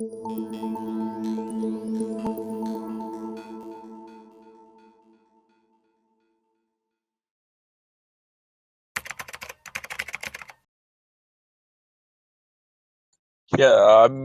Yeah, I'm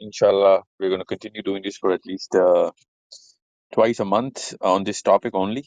Inshallah, we're going to continue doing this for at least twice a month on this topic only.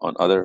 on other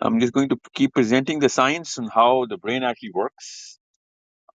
I'm just going to keep presenting the science on how the brain actually works.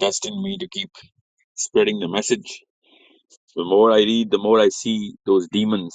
destined me to keep spreading the message. The more I read, the more I see those demons.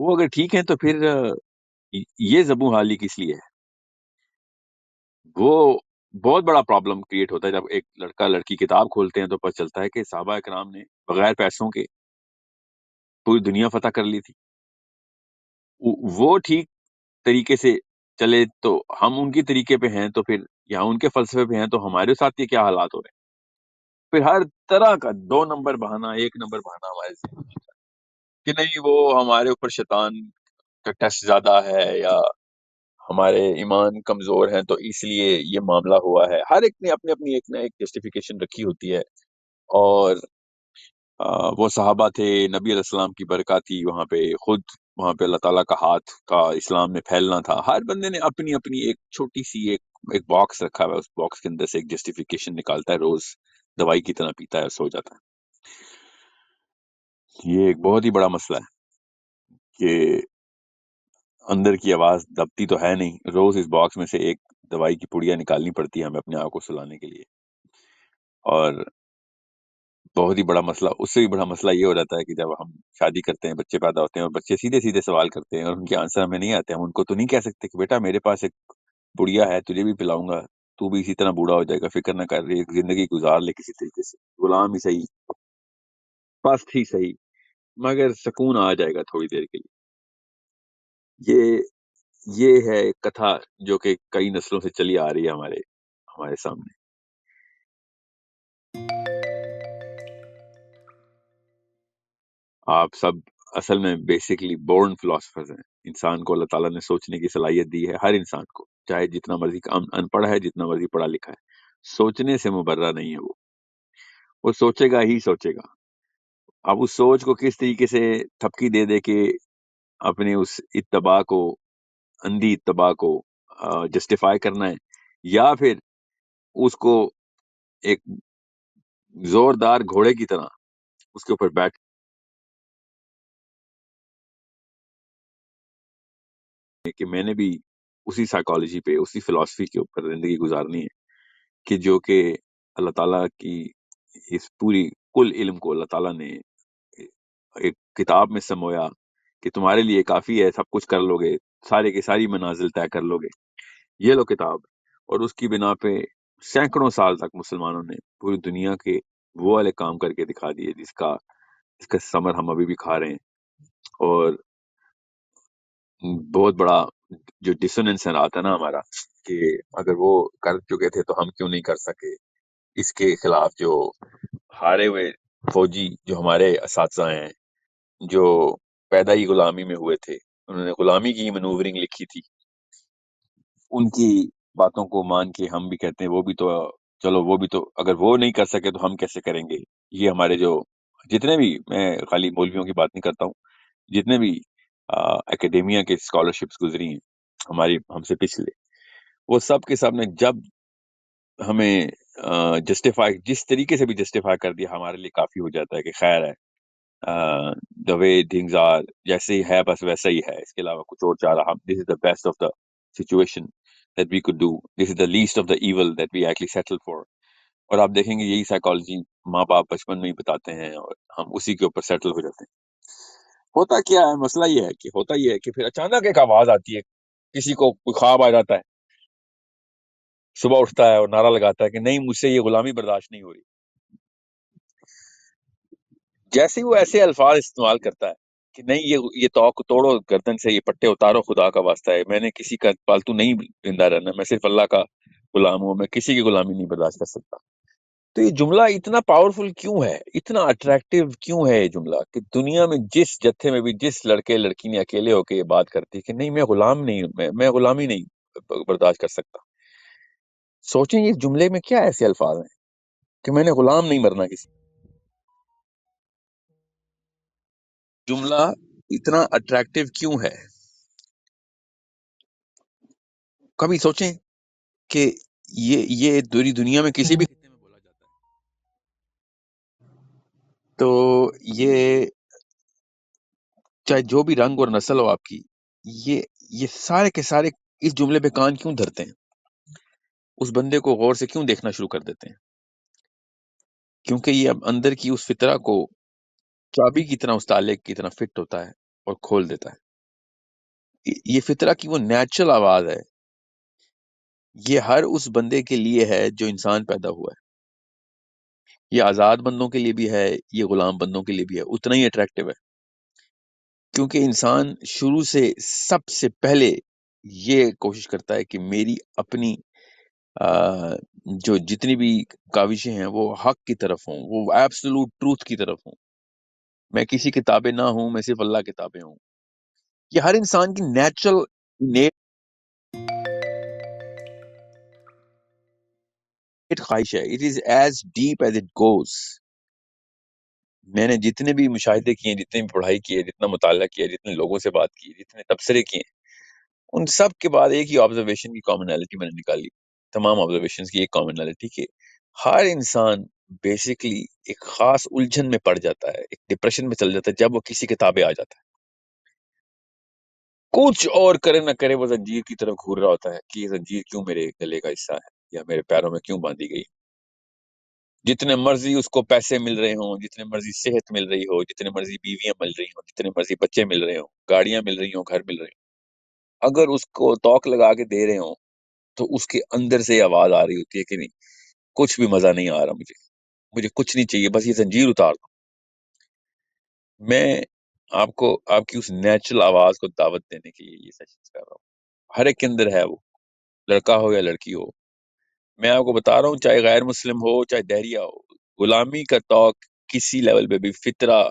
وہ اگر ٹھیک ہیں تو پھر یہ زبوں حالی کس لیے ہے؟ وہ بہت بڑا پرابلم کریٹ ہوتا ہے جب ایک لڑکا لڑکی کتاب کھولتے ہیں تو پتہ چلتا ہے کہ صحابہ کرام نے بغیر پیسوں کے پوری دنیا فتح کر لی تھی. وہ ٹھیک طریقے سے چلے تو ہم ان کی طریقے پہ ہیں، تو پھر یا ان کے فلسفے پہ ہیں تو ہمارے ساتھ یہ کیا حالات ہو رہے ہیں. پھر ہر طرح کا 2 نمبر بہانا، 1 نمبر بہانا ہمارے ذہن میں کہ نہیں وہ ہمارے اوپر شیطان کا ٹیسٹ زیادہ ہے، یا ہمارے ایمان کمزور ہیں تو اس لیے یہ معاملہ ہوا ہے. ہر ایک نے اپنی اپنی ایک نہ ایک جسٹیفیکیشن رکھی ہوتی ہے. اور وہ صحابہ تھے، نبی علیہ السلام کی برکات تھی وہاں پہ، خود وہاں پہ اللہ تعالیٰ کا ہاتھ کا اسلام میں پھیلنا تھا. ہر بندے نے اپنی اپنی ایک چھوٹی سی ایک باکس رکھا ہوا ہے، اس باکس کے اندر سے ایک جسٹیفیکیشن نکالتا ہے، روز دوائی کی طرح پیتا ہے اور سو جاتا ہے. یہ ایک بہت ہی بڑا مسئلہ ہے کہ اندر کی آواز دبتی تو ہے نہیں، روز اس باکس میں سے ایک دوائی کی پڑیا نکالنی پڑتی ہے ہمیں اپنے آپ کو سلانے کے لیے. اور بہت ہی بڑا مسئلہ، اس سے بھی بڑا مسئلہ یہ ہو جاتا ہے کہ جب ہم شادی کرتے ہیں، بچے پیدا ہوتے ہیں اور بچے سیدھے سیدھے سوال کرتے ہیں اور ان کے آنسر ہمیں نہیں آتے. ہم ان کو تو نہیں کہہ سکتے کہ بیٹا میرے پاس ایک پڑیا ہے، تجھے بھی پلاؤں گا، تو بھی اسی طرح بوڑھا ہو جائے گا، فکر نہ کر، ایک زندگی گزار لے کسی طریقے سے، غلام ہی صحیح، پست ہی صحیح، مگر سکون آ جائے گا تھوڑی دیر کے لیے. یہ ہے ایک کتھا جو کہ کئی نسلوں سے چلی آ رہی ہے ہمارے سامنے. آپ سب اصل میں بیسکلی بورن فلاسفرز ہیں. انسان کو اللہ تعالیٰ نے سوچنے کی صلاحیت دی ہے، ہر انسان کو، چاہے جتنا مرضی ان پڑھ ہے، جتنا مرضی پڑھا لکھا ہے، سوچنے سے مبرہ نہیں ہے. وہ سوچے گا ہی سوچے گا. اب اس سوچ کو کس طریقے سے تھپکی دے دے کے اپنے اس اتباع کو، اندھی اتباع کو جسٹیفائی کرنا ہے، یا پھر اس کو ایک زوردار گھوڑے کی طرح اس کے اوپر بیٹھ کہ میں نے بھی اسی سائیکالوجی پہ، اسی فلسفی کے اوپر زندگی گزارنی ہے کہ جو کہ اللہ تعالیٰ کی اس پوری کل علم کو اللہ تعالیٰ نے ایک کتاب میں سمویا کہ تمہارے لیے کافی ہے، سب کچھ کر لو گے، سارے کی ساری منازل طے کر لو گے، یہ لو کتاب. اور اس کی بنا پہ سینکڑوں سال تک مسلمانوں نے پوری دنیا کے وہ والے کام کر کے دکھا دیے جس کا ثمر ہم ابھی بھی کھا رہے ہیں. اور بہت بڑا جو ڈسوننس ہے آتا ہے نا ہمارا، کہ اگر وہ کر چکے تھے تو ہم کیوں نہیں کر سکے. اس کے خلاف جو ہارے ہوئے فوجی، جو ہمارے اساتذہ ہیں، جو پیدا ہی غلامی میں ہوئے تھے، انہوں نے غلامی کی مینوورنگ لکھی تھی، ان کی باتوں کو مان کے ہم بھی کہتے ہیں وہ بھی تو، چلو وہ بھی تو، اگر وہ نہیں کر سکے تو ہم کیسے کریں گے. یہ ہمارے جو جتنے بھی، میں خالی مولویوں کی بات نہیں کرتا ہوں، جتنے بھی اکیڈیمیا کے اسکالرشپس گزری ہیں ہم سے پچھلے، وہ سب کے سب نے جب ہمیں جسٹیفائی، جس طریقے سے بھی جسٹیفائی کر دیا، ہمارے لیے کافی ہو جاتا ہے کہ خیر ہے، دا وے تھنگز آر، جیسے ہی ہے بس ویسا ہی ہے، اس کے علاوہ کچھ اور چاہ رہا. This is the best of the situation that we could do, this is the least of the evil that we actually settle for. اور آپ دیکھیں گے یہی سائیکالوجی ماں باپ بچپن میں ہی بتاتے ہیں اور ہم اسی کے اوپر سیٹل ہو جاتے ہیں. ہوتا کیا ہے، مسئلہ یہ ہے کہ ہوتا یہ ہے کہ پھر اچانک ایک آواز آتی ہے، کسی کو کوئی خواب آ جاتا ہے، صبح اٹھتا ہے اور نعرہ لگاتا ہے کہ نہیں، مجھ سے یہ غلامی برداشت نہیں ہو رہی. جیسے ہی وہ ایسے الفاظ استعمال کرتا ہے کہ نہیں، یہ توق توڑو گردن سے، یہ پٹے اتارو، خدا کا واسطہ ہے، میں نے کسی کا پالتو نہیں زندہ رہنا، میں صرف اللہ کا غلام ہوں، میں کسی کی غلامی نہیں برداشت کر سکتا. تو یہ جملہ اتنا پاورفل کیوں ہے، اتنا اٹریکٹیو کیوں ہے یہ جملہ، کہ دنیا میں جس جتھے میں بھی جس لڑکے لڑکی نے اکیلے ہو کے یہ بات کرتی کہ نہیں، میں غلام نہیں ہوں، میں غلامی نہیں برداشت کر سکتا. سوچیں اس جملے میں کیا ایسے الفاظ ہیں کہ میں نے غلام نہیں مرنا کسی. جملہ اتنا اٹریکٹیو کیوں ہے؟ کبھی سوچیں کہ یہ دنیا میں کسی بھی خطے میں بولا جاتا ہے. تو یہ چاہے جو بھی رنگ اور نسل ہو آپ کی، یہ سارے کے سارے اس جملے پہ کان کیوں دھرتے ہیں، اس بندے کو غور سے کیوں دیکھنا شروع کر دیتے ہیں؟ کیونکہ یہ اب اندر کی اس فطرہ کو چابی کی طرح، اس تالے کی طرح فٹ ہوتا ہے اور کھول دیتا ہے. یہ فطرہ کی وہ نیچرل آواز ہے. یہ ہر اس بندے کے لیے ہے جو انسان پیدا ہوا ہے. یہ آزاد بندوں کے لیے بھی ہے, یہ غلام بندوں کے لیے بھی ہے, اتنا ہی اٹریکٹیو ہے. کیونکہ انسان شروع سے سب سے پہلے یہ کوشش کرتا ہے کہ میری اپنی جو جتنی بھی کاوشیں ہیں وہ حق کی طرف ہوں, وہ ایبسولوٹ ٹروتھ کی طرف ہوں. میں کسی کتابیں نہ ہوں, میں صرف اللہ کتابیں ہوں. یہ ہر انسان کی نیچرل خواہش ہے. It is as deep as it goes. میں نے جتنے بھی مشاہدے کیے, جتنے بھی پڑھائی کی ہے, جتنا مطالعہ کیا, جتنے لوگوں سے بات کی, جتنے تبصرے کیے, ان سب کے بعد ایک ہی آبزرویشن کی کامنالٹی میں نے نکالی. تمام آبزرویشن کی ایک کامنالٹی کہ ہر انسان بیسیکلی ایک خاص الجھن میں پڑ جاتا ہے, ایک ڈپریشن میں چل جاتا ہے جب وہ کسی کتابیں آ جاتا ہے. کچھ اور کرے نہ کرے وہ زنجیر کی طرف گھور رہا ہوتا ہے کہ یہ زنجیر کیوں میرے گلے کا حصہ ہے یا میرے پیروں میں کیوں باندھی گئی. جتنے مرضی اس کو پیسے مل رہے ہوں, جتنے مرضی صحت مل رہی ہو, جتنے مرضی بیویاں مل رہی ہوں, جتنے مرضی بچے مل رہے ہوں, گاڑیاں مل رہی ہوں, گھر مل رہے ہوں, اگر اس کو توق لگا کے دے رہے ہوں تو اس کے اندر سے آواز آ رہی ہوتی ہے کہ نہیں, کچھ بھی مزہ نہیں آ رہا, مجھے کچھ نہیں چاہیے, بس یہ زنجیر اتار دو. میں آپ کو آپ کی اس نیچرل آواز کو دعوت دینے کے لیے یہ سیشنز کر رہا ہوں. ہر ایک کے اندر ہے, وہ لڑکا ہو یا لڑکی ہو. میں آپ کو بتا رہا ہوں, چاہے غیر مسلم ہو چاہے دہریہ ہو, غلامی کا توق کسی لیول پہ بھی فطرہ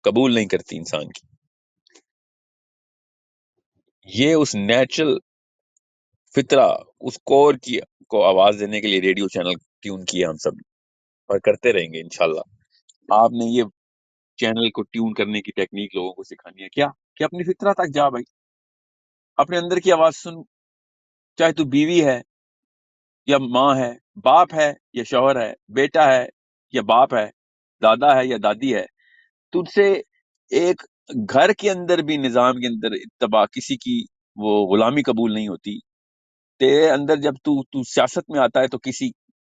قبول نہیں کرتی انسان کی. یہ اس نیچرل فطرہ, اس کور کی کو آواز دینے کے لیے ریڈیو چینل ٹیون کیا ہم سب, اور کرتے رہیں گے انشاءاللہ. آپ نے یہ چینل کو ٹیون کرنے کی ٹیکنیک لوگوں کو سکھانی ہے. کیا کہ اپنی فطرہ تک جا بھائی, اپنے اندر کی آواز سن. چاہے تو بیوی ہے یا ماں ہے, باپ ہے یا شوہر ہے, بیٹا ہے یا باپ ہے, دادا ہے یا دادی ہے, تجھ سے ایک گھر کے اندر بھی نظام کے اندر اتباع کسی کی وہ غلامی قبول نہیں ہوتی. تیرے اندر جب تو سیاست میں آتا ہے تو کسی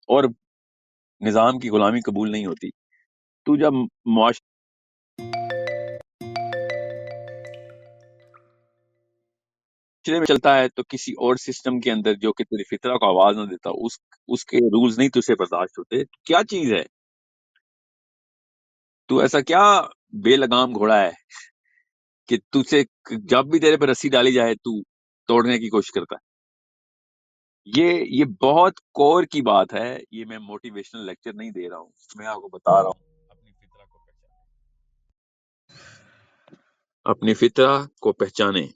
اور نظام کی غلامی قبول نہیں ہوتی. تو جب معاشرے میں چلتا ہے تو کسی اور سسٹم کے اندر جو کہ تیری فطرہ کو آواز نہ دیتا, اس کے رولز نہیں تجھے برداشت ہوتے. کیا چیز ہے تو, ایسا کیا بے لگام گھوڑا ہے کہ تجھے جب بھی تیرے پہ رسی ڈالی جائے تو توڑنے کی کوشش کرتا ہے. یہ بہت کور کی بات ہے. یہ میں موٹیویشنل لیکچر نہیں دے رہا ہوں, میں آپ کو بتا رہا ہوں اپنی فطرہ کو پہچانے, اپنی فطرہ کو پہچانے.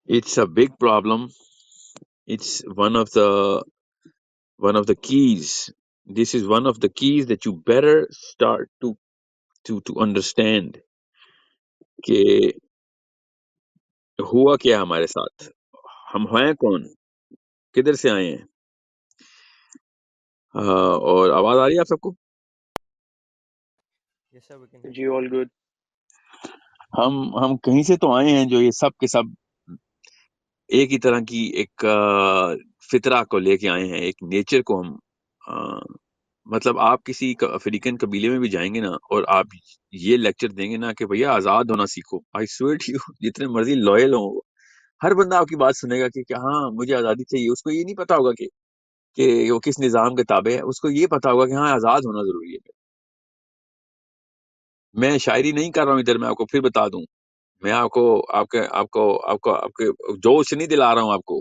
It's a big problem. It's one of the keys. This is one of the keys that you better start to understand کہ ہوا کیا ہمارے ساتھ, ہم ہیں کون, کدھر سے آئے ہیں. اور آواز آ رہی ہے آپ سب کو؟ Yes sir, we can hear G you. all good. ہم کہیں سے تو آئے ہیں جو یہ سب کے سب ایک ہی طرح کی ایک فطرہ کو لے کے آئے ہیں, ایک نیچر کو. ہم مطلب آپ کسی افریقن قبیلے میں بھی جائیں گے نا اور آپ یہ لیکچر دیں گے نا کہ بھیا آزاد ہونا سیکھو, آئی سویئر ٹو یو, جتنے مرضی لوئل ہوں ہر بندہ آپ کی بات سنے گا کہ ہاں مجھے آزادی چاہیے. اس کو یہ نہیں پتا ہوگا کہ وہ کس نظام کے تابع ہے, اس کو یہ پتا ہوگا کہ ہاں آزاد ہونا ضروری ہے. میں شاعری نہیں کر رہا ہوں ادھر, میں آپ کو پھر بتا دوں, میں آپ کے جوش نہیں دلا رہا ہوں آپ کو.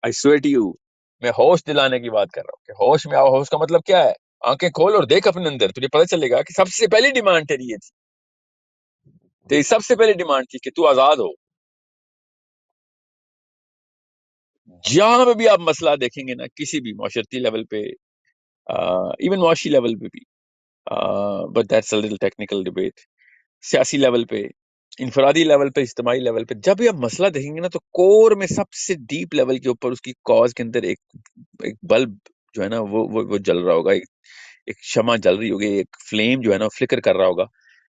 I swear to you, میں ہوش دلانے کی بات کر رہا ہوں کہ ہوش میں آؤ. ہوش کا مطلب کیا ہے؟ آنکھیں کھول اور دیکھ اپنے اندر, تجھے پتہ چلے گا کہ سب سے پہلی ڈیمانڈ تیری یہ تھی. تیری سب سے پہلی ڈیمانڈ تھی کہ تو آزاد ہو. جہاں پہ بھی آپ مسئلہ دیکھیں گے نا, کسی بھی معاشرتی لیول پہ, ایون معاشی لیول پہ بھی, but that's a little technical debate, سیاسی لیول پہ, انفرادی لیول پہ, اجتماعی لیول پہ, جب بھی آپ مسئلہ دیکھیں گے نا تو کور میں سب سے ڈیپ لیول کے اوپر اس کی کاز کے اندر ایک بلب جو ہے نا وہ جل رہا ہوگا, ایک شمع جل رہی ہوگی, ایک فلیم جو ہے نا فلکر کر رہا ہوگا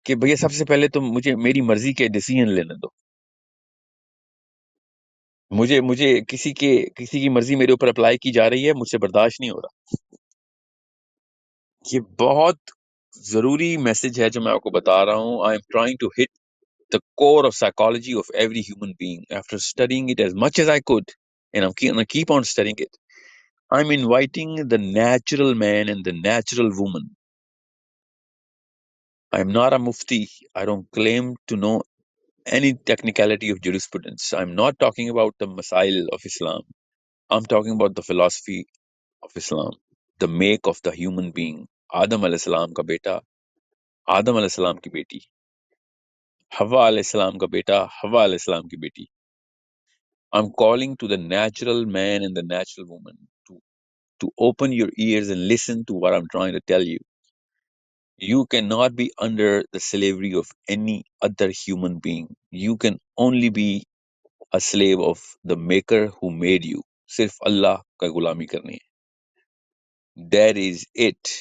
کہ بھیا سب سے پہلے تم مجھے میری مرضی کے ڈیسیژن لینے دو. مجھے کسی کی مرضی میرے اوپر اپلائی کی جا رہی ہے, مجھ سے برداشت نہیں ہو رہا. یہ بہت ضروری میسج ہے جو میں آپ کو بتا رہا ہوں. I am trying to hit the core of psychology of every human being. After studying it as much as I could, and I'm gonna keep on studying it, I'm inviting the natural man and the natural woman. I'm not a mufti. I don't claim to know any technicality of jurisprudence. I'm not talking about the masail of Islam. I'm talking about the philosophy of Islam, the make of the human being. Adam alayhi salam ka beta, Adam alayhi salam ki beti, Hawa alayhi salam ka beta, Hawa alayhi salam ki beti. I'm calling to the natural man and the natural woman to open your ears and listen to what I'm trying to tell you. You cannot be under the slavery of any other human being. You can only be a slave of the maker who made you. صرف اللہ کا غلامی کرنی ہے. That is it.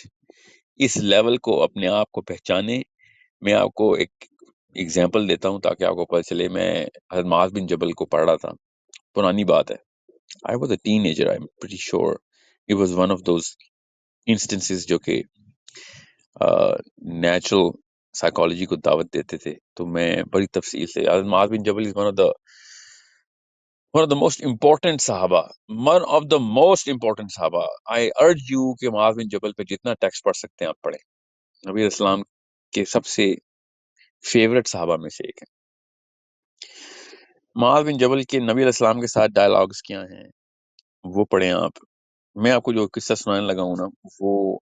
اس level کو اپنے آپ کو پہچانے. میں آپ کو ایک ایگزامپل دیتا ہوں تاکہ آپ کو پتہ چلے. میں حضرت معاذ بن جبل کو پڑھ رہا تھا. پرانی بات ہے. I was a teenager, I'm pretty sure. It was one of those instances جو کہ نیچرل سائیکالوجی کو دعوت دیتے تھے. تو میں بڑی تفصیل سے حضرت معاذ بن جبل is one of the most important صحابہ, one of the most important صحابہ. I urge you کہ معاذ بن جبل پہ جتنا ٹیکسٹ پڑھ سکتے ہیں آپ پڑھیں. نبی علیہ السلام کے سب سے فیوریٹ صحابہ میں سے ایک ہیں. معاذ بن جبل کے نبی علیہ السلام کے ساتھ ڈائلاگز کیا ہیں وہ پڑھیں آپ. میں آپ کو جو قصہ سنانے لگا ہوں نا وہ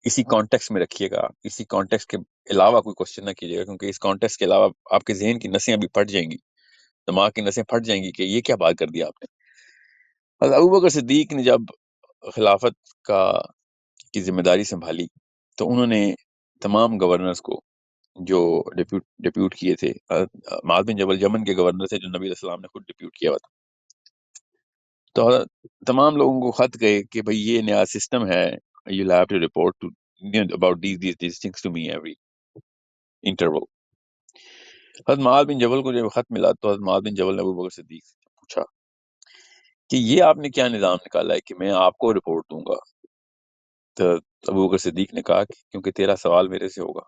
اسی کانٹیکس میں رکھیے گا. اسی کانٹیکس کے علاوہ کوئی کوشچن نہ کیجیے گا, کیونکہ اس کانٹیکس کے علاوہ آپ کے ذہن کی نسیں ابھی پھٹ جائیں گی, دماغ کی نسیں پھٹ جائیں گی کہ یہ کیا بات کر دیا آپ نے. حضرت ابوبکر صدیق نے جب خلافت کی ذمہ داری سنبھالی تو انہوں نے تمام گورنرز کو جو ڈیپیوٹ کیے تھے, معاذ بن جبل یمن کے گورنر سے جو نبی علیہ السلام نے خود ڈیپیوٹ کیا ہوا تھا, تو تمام لوگوں کو خط گئے کہ بھئی یہ نیا سسٹم ہے, you'll have to report to about these things to me every interval. حضرت معاذ بن جبل کو جب خط ملا تو حضرت معاذ بن جبل نے ابوبکر صدیق سے پوچھا کہ یہ آپ نے کیا نظام نکالا ہے کہ میں آپ کو رپورٹ دوں گا. تو ابوبکر صدیق نے کہا کہ کیونکہ تیرا سوال میرے سے ہوگا,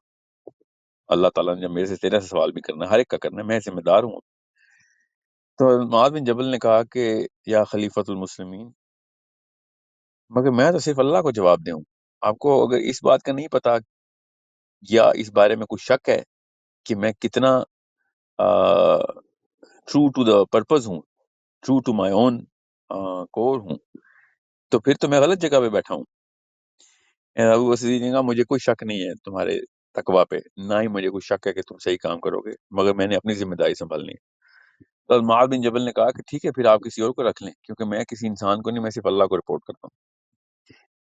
اللہ تعالیٰ نے جب میرے سے تیرا سے سوال بھی کرنا ہے, ہر ایک کا کرنا ہے, میں ذمہ دار ہوں. تو معاذ بن جبل نے کہا کہ یا خلیفۃ المسلمین, مگر میں تو صرف اللہ کو جواب دوں. آپ کو اگر اس بات کا نہیں پتا یا اس بارے میں کوئی شک ہے کہ میں کتنا ٹرو ٹو دا پرپز ہوں, ٹرو ٹو مائی اون کور ہوں, تو پھر تو میں غلط جگہ پہ بیٹھا ہوں. ابو وسیع نے کہا مجھے کوئی شک نہیں ہے تمہارے تقویٰ پہ, نہ ہی مجھے کوئی شک ہے کہ تم صحیح کام کرو گے, مگر میں نے اپنی ذمہ داری سنبھالنی ہے. تو معاذ بن جبل نے کہا کہ ٹھیک ہے پھر آپ کسی اور کو رکھ لیں, کیونکہ میں کسی انسان کو نہیں, میں صرف اللہ کو رپورٹ کرتا ہوں.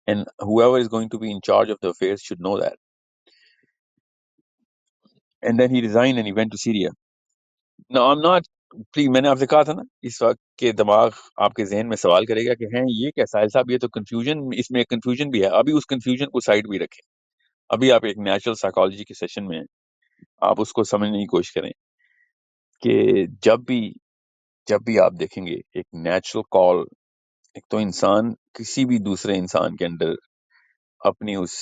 And whoever is going to be in charge of the affairs should know that. And then he resigned and he went to Syria. Now I'm not, میں نے آپ سے کہا تھا نا اس وقت کہ دماغ آپ کے ذہن میں سوال کرے گا کہ ہیں یہ کیا ساحل صاحب, یہ تو کنفیوژن, اس میں ایک کنفیوژن بھی ہے. ابھی اس کنفیوژن کو سائڈ بھی رکھیں, ابھی آپ ایک نیچرل سائیکالوجی کے سیشن میں ہیں, آپ اس کو سمجھنے کی کوشش کریں کہ جب بھی آپ دیکھیں گے ایک نیچرل کال, ایک تو انسان کسی بھی دوسرے انسان کے اندر اپنی اس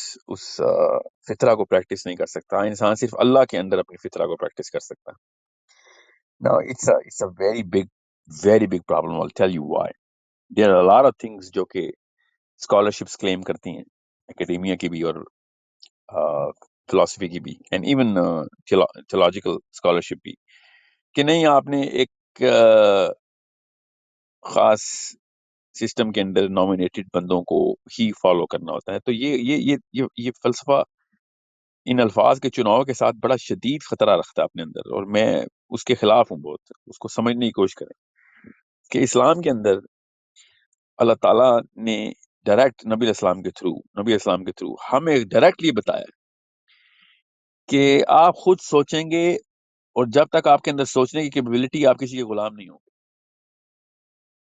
فطرہ کو پریکٹس نہیں کر سکتا. انسان صرف اللہ کے اندر اپنی فطرہ کو پریکٹس کر سکتا. Now it's a very big problem. I'll tell you why. There are a lot of things جو کہ scholarships claim کرتی ہیں, اکیڈیمیا کی بھی اور فلاسفی کی بھی, and even theological scholarship بھی, کہ نہیں آپ نے ایک خاص سسٹم کے اندر نامینیٹڈ بندوں کو ہی فالو کرنا ہوتا ہے. تو یہ فلسفہ ان الفاظ کے چناؤ کے ساتھ بڑا شدید خطرہ رکھتا ہے اپنے اندر, اور میں اس کے خلاف ہوں بہت. اس کو سمجھنے کی کوشش کریں کہ اسلام کے اندر اللہ تعالیٰ نے ڈائریکٹ نبی علیہ السلام کے تھرو ہمیں ڈائریکٹلی بتایا کہ آپ خود سوچیں گے, اور جب تک آپ کے اندر سوچنے کی کیپیبلٹی, آپ کسی کے غلام نہیں ہوں گے.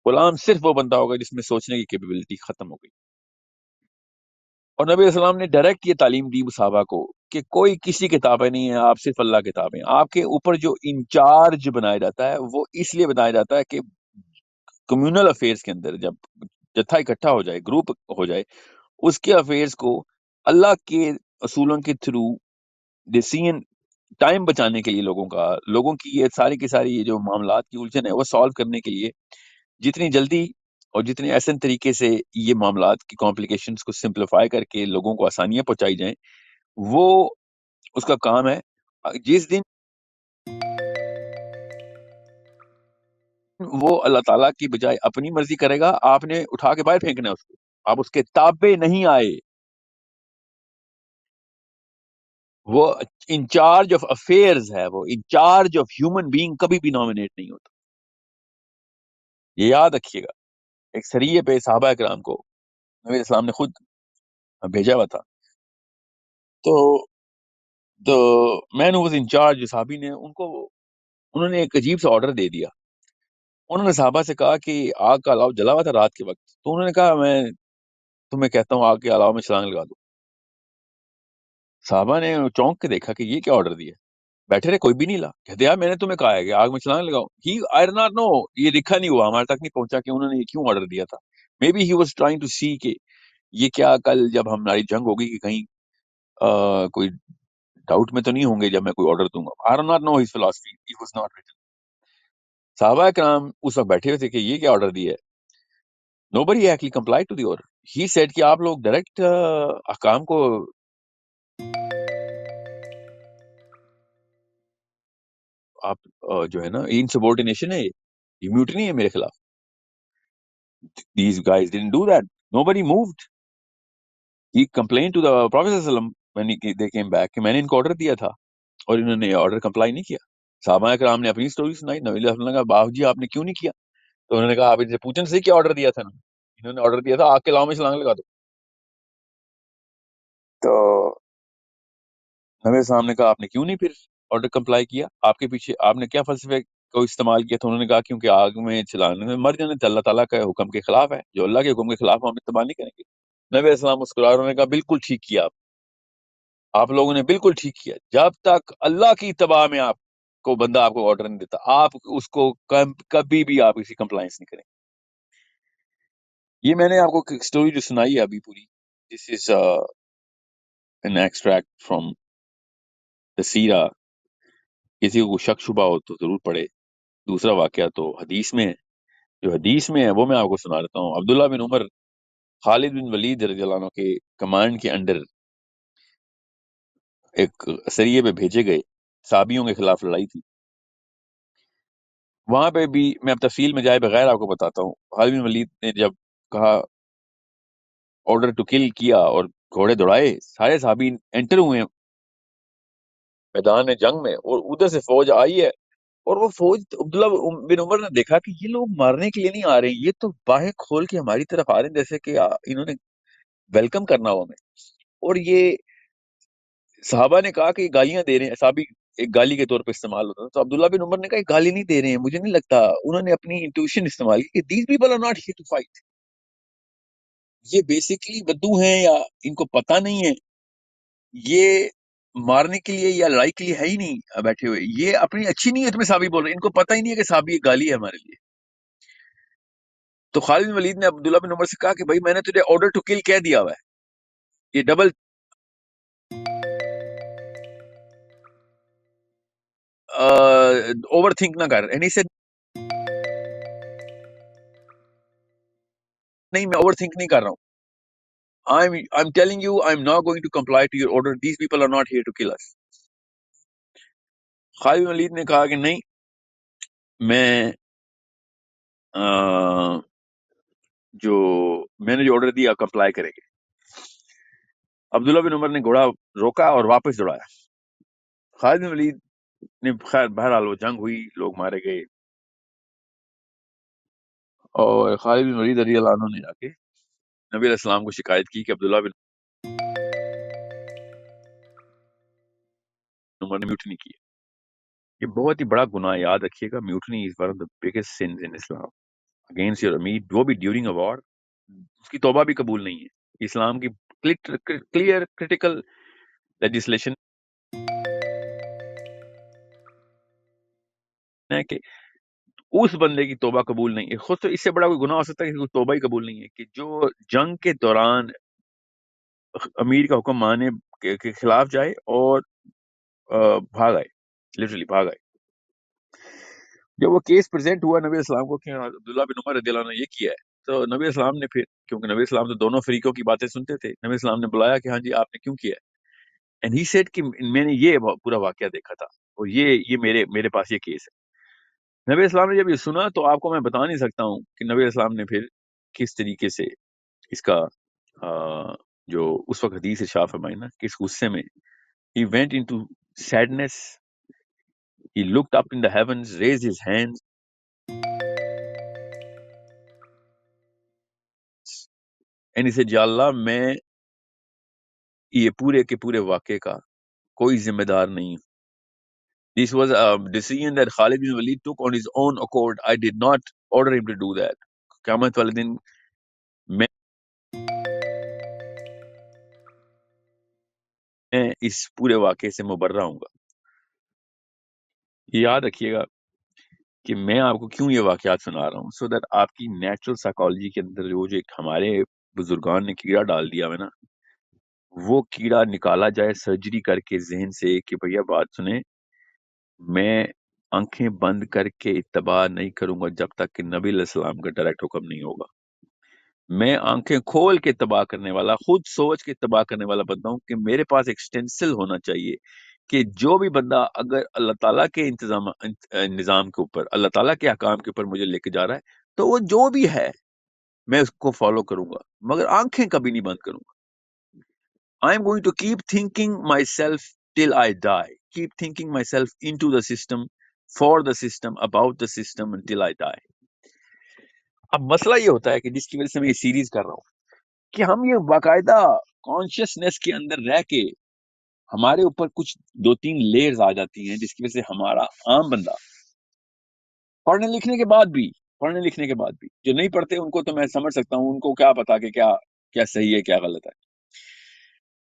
غلام صرف وہ بندہ ہوگا جس میں سوچنے کی کیپیبلٹی ختم ہو گئی. اور نبی علیہ السلام نے ڈائریکٹ یہ تعلیم دی صحابہ کو کہ کوئی کسی کتابیں نہیں ہے, آپ صرف اللہ کتابیں. آپ کے اوپر جو انچارج بنایا جاتا ہے وہ اس لیے بنایا جاتا ہے کہ کمیونل افیئرز کے اندر جب جتھا اکٹھا ہو جائے, گروپ ہو جائے, اس کے افیئرز کو اللہ کے اصولوں کے تھرو ڈیسیژن ٹائم بچانے کے لیے لوگوں کی یہ ساری کی ساری یہ جو معاملات کی الجھن ہے وہ سالو کرنے کے لیے جتنی جلدی اور جتنے احسن طریقے سے یہ معاملات کی کمپلیکیشنز کو سمپلیفائی کر کے لوگوں کو آسانیاں پہنچائی جائیں، وہ اس کا کام ہے. جس دن وہ اللہ تعالیٰ کی بجائے اپنی مرضی کرے گا، آپ نے اٹھا کے باہر پھینکنا ہے اس کو، آپ اس کے تابع نہیں آئے. وہ انچارج آف افیئرز ہے، وہ انچارج آف ہیومن بینگ کبھی بھی نامینیٹ نہیں ہوتا. یہ یاد رکھیے گا. ایک سریے پہ صحابہ کرام کو نبی اسلام نے خود بھیجا ہوا تھا. تو مین واز انچارج صحابی نے انہوں نے ایک عجیب سا آرڈر دے دیا. انہوں نے صحابہ سے کہا کہ آگ کا الاؤ جلا ہوا تھا رات کے وقت، تو انہوں نے کہا میں تمہیں کہتا ہوں آگ کے الاؤ میں چھلانگ لگا دو. صحابہ نے چونک کے دیکھا کہ یہ کیا آرڈر دیا. بیٹھے رہے، کوئی بھی نہیں لا. کہتے یار میں نے تمہیں کہا ہے کہ آگ میں چھلانگ لگاؤ. I do not know، یہ لکھا نہیں ہوا، ہمارے تک نہیں پہنچا کہ انہوں نے یہ کیوں آرڈر دیا تھا. Maybe he was trying to see کہ یہ کیا کل جب ہماری جنگ ہوگی کہ کہیں کوئی ڈاؤٹ میں تو نہیں ہوں گے جب میں کوئی آرڈر دوں گا. I do not know his philosophy. It was not written. صحابہ کرام اس وقت بیٹھے ہوئے تھے کہ یہ کیا آرڈر دیا ہے. Nobody actually complied to the order. He said کہ آپ لوگ ڈائریکٹ احکام کو آپ جو ہے نا انسبورڈینیشن ہے، یہ میوٹنی ہے میرے خلاف. These guys didn't do that. Nobody moved. He complained to the Prophet صلی اللہ علیہ وسلم when they came back کہ میں نے ان کو آرڈر دیا تھا اور انہوں نے آرڈر کمپلائی نہیں کیا. صحابہ کرام نے اپنی سٹوری سنائی. نبی علیہ السلام نے کہا باپ جی آپ نے کیوں نہیں کیا؟ تو انہوں نے کہا آپ ان سے پوچھنے سے کیا آرڈر دیا تھا. انہوں نے آرڈر دیا تھا آگ کے لاؤ میں چھلانگ لگا دو. تو نبی السلام نے کہا آپ نے کیوں نہیں پھر آرڈر کمپلائی کیا؟ آپ کے پیچھے آپ نے کیا فلسفے کو استعمال کیا؟ تو انہوں نے کہا کیونکہ آگ میں چلانے میں مر جانے تو اللہ تعالیٰ کے حکم کے خلاف ہے، جو اللہ کے حکم کے خلاف ہم استعمال نہیں کریں گے. نبی علیہ السلام مسکرا انہوں نے کہا بالکل ٹھیک کیا آپ لوگوں نے بالکل ٹھیک کیا. جب تک اللہ کی اتباع میں آپ کو بندہ آپ کو آرڈر نہیں دیتا آپ اس کو کبھی بھی آپ اسی کمپلائنس نہیں کریں. یہ میں نے آپ کو اسٹوری جو سنائی ہے ابھی پوری، this is an extract from the Seerah. کسی کو شک شبہ ہو تو ضرور پڑھے. دوسرا واقعہ تو حدیث میں ہے، جو حدیث میں ہے وہ میں آپ کو سنا دیتا ہوں. عبداللہ بن عمر خالد بن ولید رضی اللہ عنہ کے کمانڈ کے انڈر ایک سریے پہ بھیجے گئے، صحابیوں کے خلاف لڑائی تھی. وہاں پہ بھی میں اب تفصیل میں جائے بغیر آپ کو بتاتا ہوں. خالد بن ولید نے جب کہا آرڈر ٹو کل کیا اور گھوڑے دوڑائے، سارے صحابی انٹر ہوئے میدان جنگ میں اور ادھر سے فوج آئی ہے. اور وہ فوج عبداللہ بن عمر نے دیکھا کہ یہ لوگ مارنے کے لیے نہیں آ رہے، یہ تو باہیں کھول کے ہماری طرف آ رہے ہیں جیسے کہ انہوں نے ویلکم کرنا ہو ہمیں. اور یہ صحابہ نے کہا کہ یہ گالیاں دے رہے ہیں. صحابی ایک گالی کے طور پہ استعمال ہوتا ہے. تو عبداللہ بن عمر نے کہا یہ گالی نہیں دے رہے ہیں، مجھے نہیں لگتا. انہوں نے اپنی انٹویشن استعمال کی کہ these people are not here to fight. یہ بیسیکلی بدو ہیں یا ان کو پتہ نہیں ہے، یہ مارنے کے لیے یا لڑائی کے لیے ہے ہی نہیں بیٹھے ہوئے. یہ اپنی اچھی نیت میں صحابی بول رہے ہیں، ان کو پتہ ہی نہیں ہے کہ صحابی یہ گالی ہے ہمارے لیے. تو خالد بن ولید نے عبداللہ بن عمر سے کہا کہ بھائی میں نے تجھے آرڈر ٹو کل کہہ دیا ہوا ہے، یہ ڈبل اوور تھنک نہ کر. اینڈ ہی سیڈ نہیں میں اوور تھنک نہیں کر رہا ہوں. I'm telling you I'm not going to comply to your order. These people are not here to kill us. خالد بن ولید نے کہا کہ نہیں، میں میں نے جو آرڈر دیا کمپلائی کرے گے. عبداللہ بن عمر نے گھوڑا روکا اور واپس دوڑایا. خالد بن ولید نے خیر بہرحال وہ جنگ ہوئی، لوگ مارے گئے. اور خالد بن ولید رضی اللہ عنہ نے جا کے نبی علیہ السلام کو شکایت کی کہ عبداللہ بن عمر نے میوٹنی کی. یہ بہت ہی بڑا گناہ، یاد رکھیے گا. Mutiny is one of the biggest sins in Islam against your امیر، وہ بھی ڈیورنگ اے وار. اس کی توبہ بھی قبول نہیں ہے. اسلام کی کلیئر کریٹیکل لیجسلیشن ہے کہ اس بندے کی توبہ قبول نہیں ہے. خود تو اس سے بڑا کوئی گناہ ہو سکتا ہے کہ توبہ ہی قبول نہیں ہے کہ جو جنگ کے دوران امیر کا حکم مانے کے خلاف جائے اور بھاگ آئے، لٹرلی بھاگ آئے. جب وہ کیس پریزنٹ ہوا نبی اسلام کو کہ عبداللہ بن عمر رضی اللہ عنہ نے یہ کیا ہے، تو نبی اسلام نے پھر، کیونکہ نبی اسلام تو دونوں فریقوں کی باتیں سنتے تھے، نبی اسلام نے بلایا کہ ہاں جی آپ نے کیوں کیا ہے. اینڈ ہی سیڈ کہ میں نے یہ پورا واقعہ دیکھا تھا اور یہ میرے پاس یہ کیس ہے. نبی اسلام نے جب یہ سنا تو آپ کو میں بتا نہیں سکتا ہوں کہ نبی اسلام نے پھر کس طریقے سے اس کا جو اس وقت حدیث ارشاد فرمائی نا، کس غصے میں he went into sadness, he looked up in the heavens, raised his hands and he said یا اللہ میں یہ پورے کے پورے واقعے کا کوئی ذمہ دار نہیں ہوں. This was a decision that Khalid bin Walid took on his own accord. I did not order him to do that. قیامت والے دن میں اس پورے واقعے سے مبرہ ہوں گا. یہ یاد رکھیے گا کہ میں آپ کو کیوں یہ واقعات سنا رہا ہوں، سو دیٹ آپ کی نیچرل سائیکالوجی کے اندر جو ایک ہمارے بزرگان نے کیڑا ڈال دیا ہے نا، وہ کیڑا نکالا جائے سرجری کر کے ذہن سے کہ بھیا بات سنیں، میں آنکھیں بند کر کے اتباع نہیں کروں گا جب تک کہ نبی علیہ السلام کا ڈائریکٹ حکم نہیں ہوگا. میں آنکھیں کھول کے اتباع کرنے والا، خود سوچ کے اتباع کرنے والا بندہ ہوں کہ میرے پاس ایک سٹینسل ہونا چاہیے کہ جو بھی بندہ اگر اللہ تعالیٰ کے نظام کے اوپر، اللہ تعالیٰ کے احکام کے اوپر مجھے لے کے جا رہا ہے تو وہ جو بھی ہے میں اس کو فالو کروں گا، مگر آنکھیں کبھی نہیں بند کروں گا. I am going to keep thinking myself till I die. Keep thinking myself into the system, for the system, about the system until I die. اب مسئلہ یہ ہوتا ہے کہ جس کی وجہ سے میں یہ سیریز کر رہا ہوں کہ ہم یہ باقاعدہ کانشیسنیس کے اندر رہ کے ہمارے اوپر کچھ 2-3 لیئرز آ جاتی ہیں جس کی وجہ سے ہمارا عام بندہ پڑھنے لکھنے کے بعد بھی جو نہیں پڑھتے ان کو تو میں سمجھ سکتا ہوں، ان کو کیا پتا کہ کیا صحیح ہے کیا غلط ہے.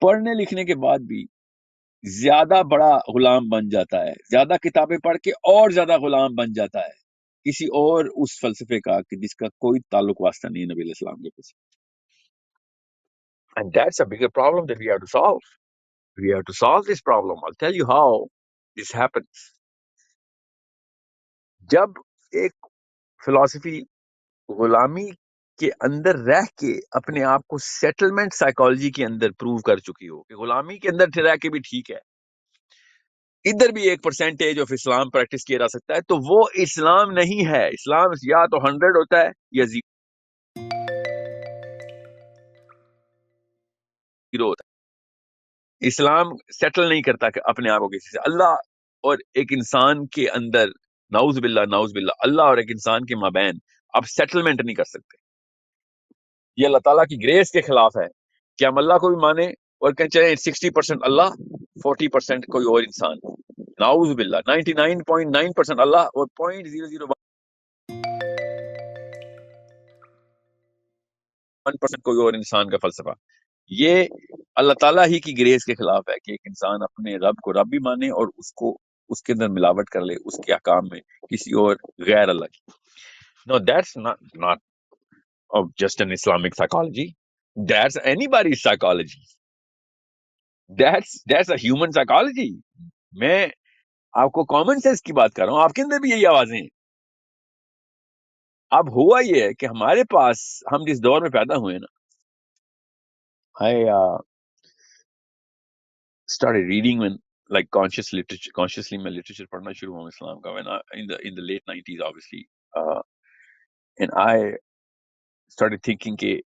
پڑھنے لکھنے کے بعد بھی زیادہ بڑا غلام بن جاتا ہے، زیادہ کتابیں پڑھ کے اور زیادہ غلام بن جاتا ہے کسی اور اس فلسفے کا کہ جس کا کوئی تعلق واسطہ نہیں نبی علیہ السلام کے پیچھے. And that's a bigger problem that we have to solve. We have to solve this problem. I'll tell you how this happens. جب ایک فلسفی غلامی کے اندر رہ کے اپنے آپ کو سیٹلمنٹ سائیکالوجی کے اندر پروو کر چکی ہو کہ غلامی کے اندر رہ کے بھی ٹھیک ہے، ادھر بھی 1% آف اسلام پریکٹس کیا جا سکتا ہے، تو وہ اسلام نہیں ہے. اسلام یا تو 100 ہوتا ہے یا 0 ہوتا ہے. اسلام سیٹل نہیں کرتا کہ اپنے آپ کو کسی سے. اللہ اور ایک انسان کے اندر نعوذ باللہ اللہ اور ایک انسان کے مابین آپ سیٹلمنٹ نہیں کر سکتے. یہ اللہ تعالیٰ کی گریس کے خلاف ہے کہ ہم اللہ کو بھی مانے اور کہیں چلیں 60% اللہ 40% کوئی اور انسان. نعوذ باللہ 99.9% اللہ اور 0.001% کوئی اور انسان کا فلسفہ. یہ اللہ تعالیٰ ہی کی گریس کے خلاف ہے کہ ایک انسان اپنے رب کو رب بھی مانے اور اس کے اندر ملاوٹ کر لے اس کے احکام میں کسی اور غیر اللہ کی. No, that's not of just an Islamic psychology. That's anybody's psychology. That's a human psychology. میں آپ کو کامن سینس کی بات کر رہا ہوں، آپ کے اندر بھی یہی آوازیں ہیں. اب ہوا یہ ہے کہ ہمارے پاس ہم جس دور میں پیدا ہوئے نا، I started reading when like consciously میں literature پڑھنا شروع ہوں اسلام کا when in the late 90s obviously and I started thinking کہ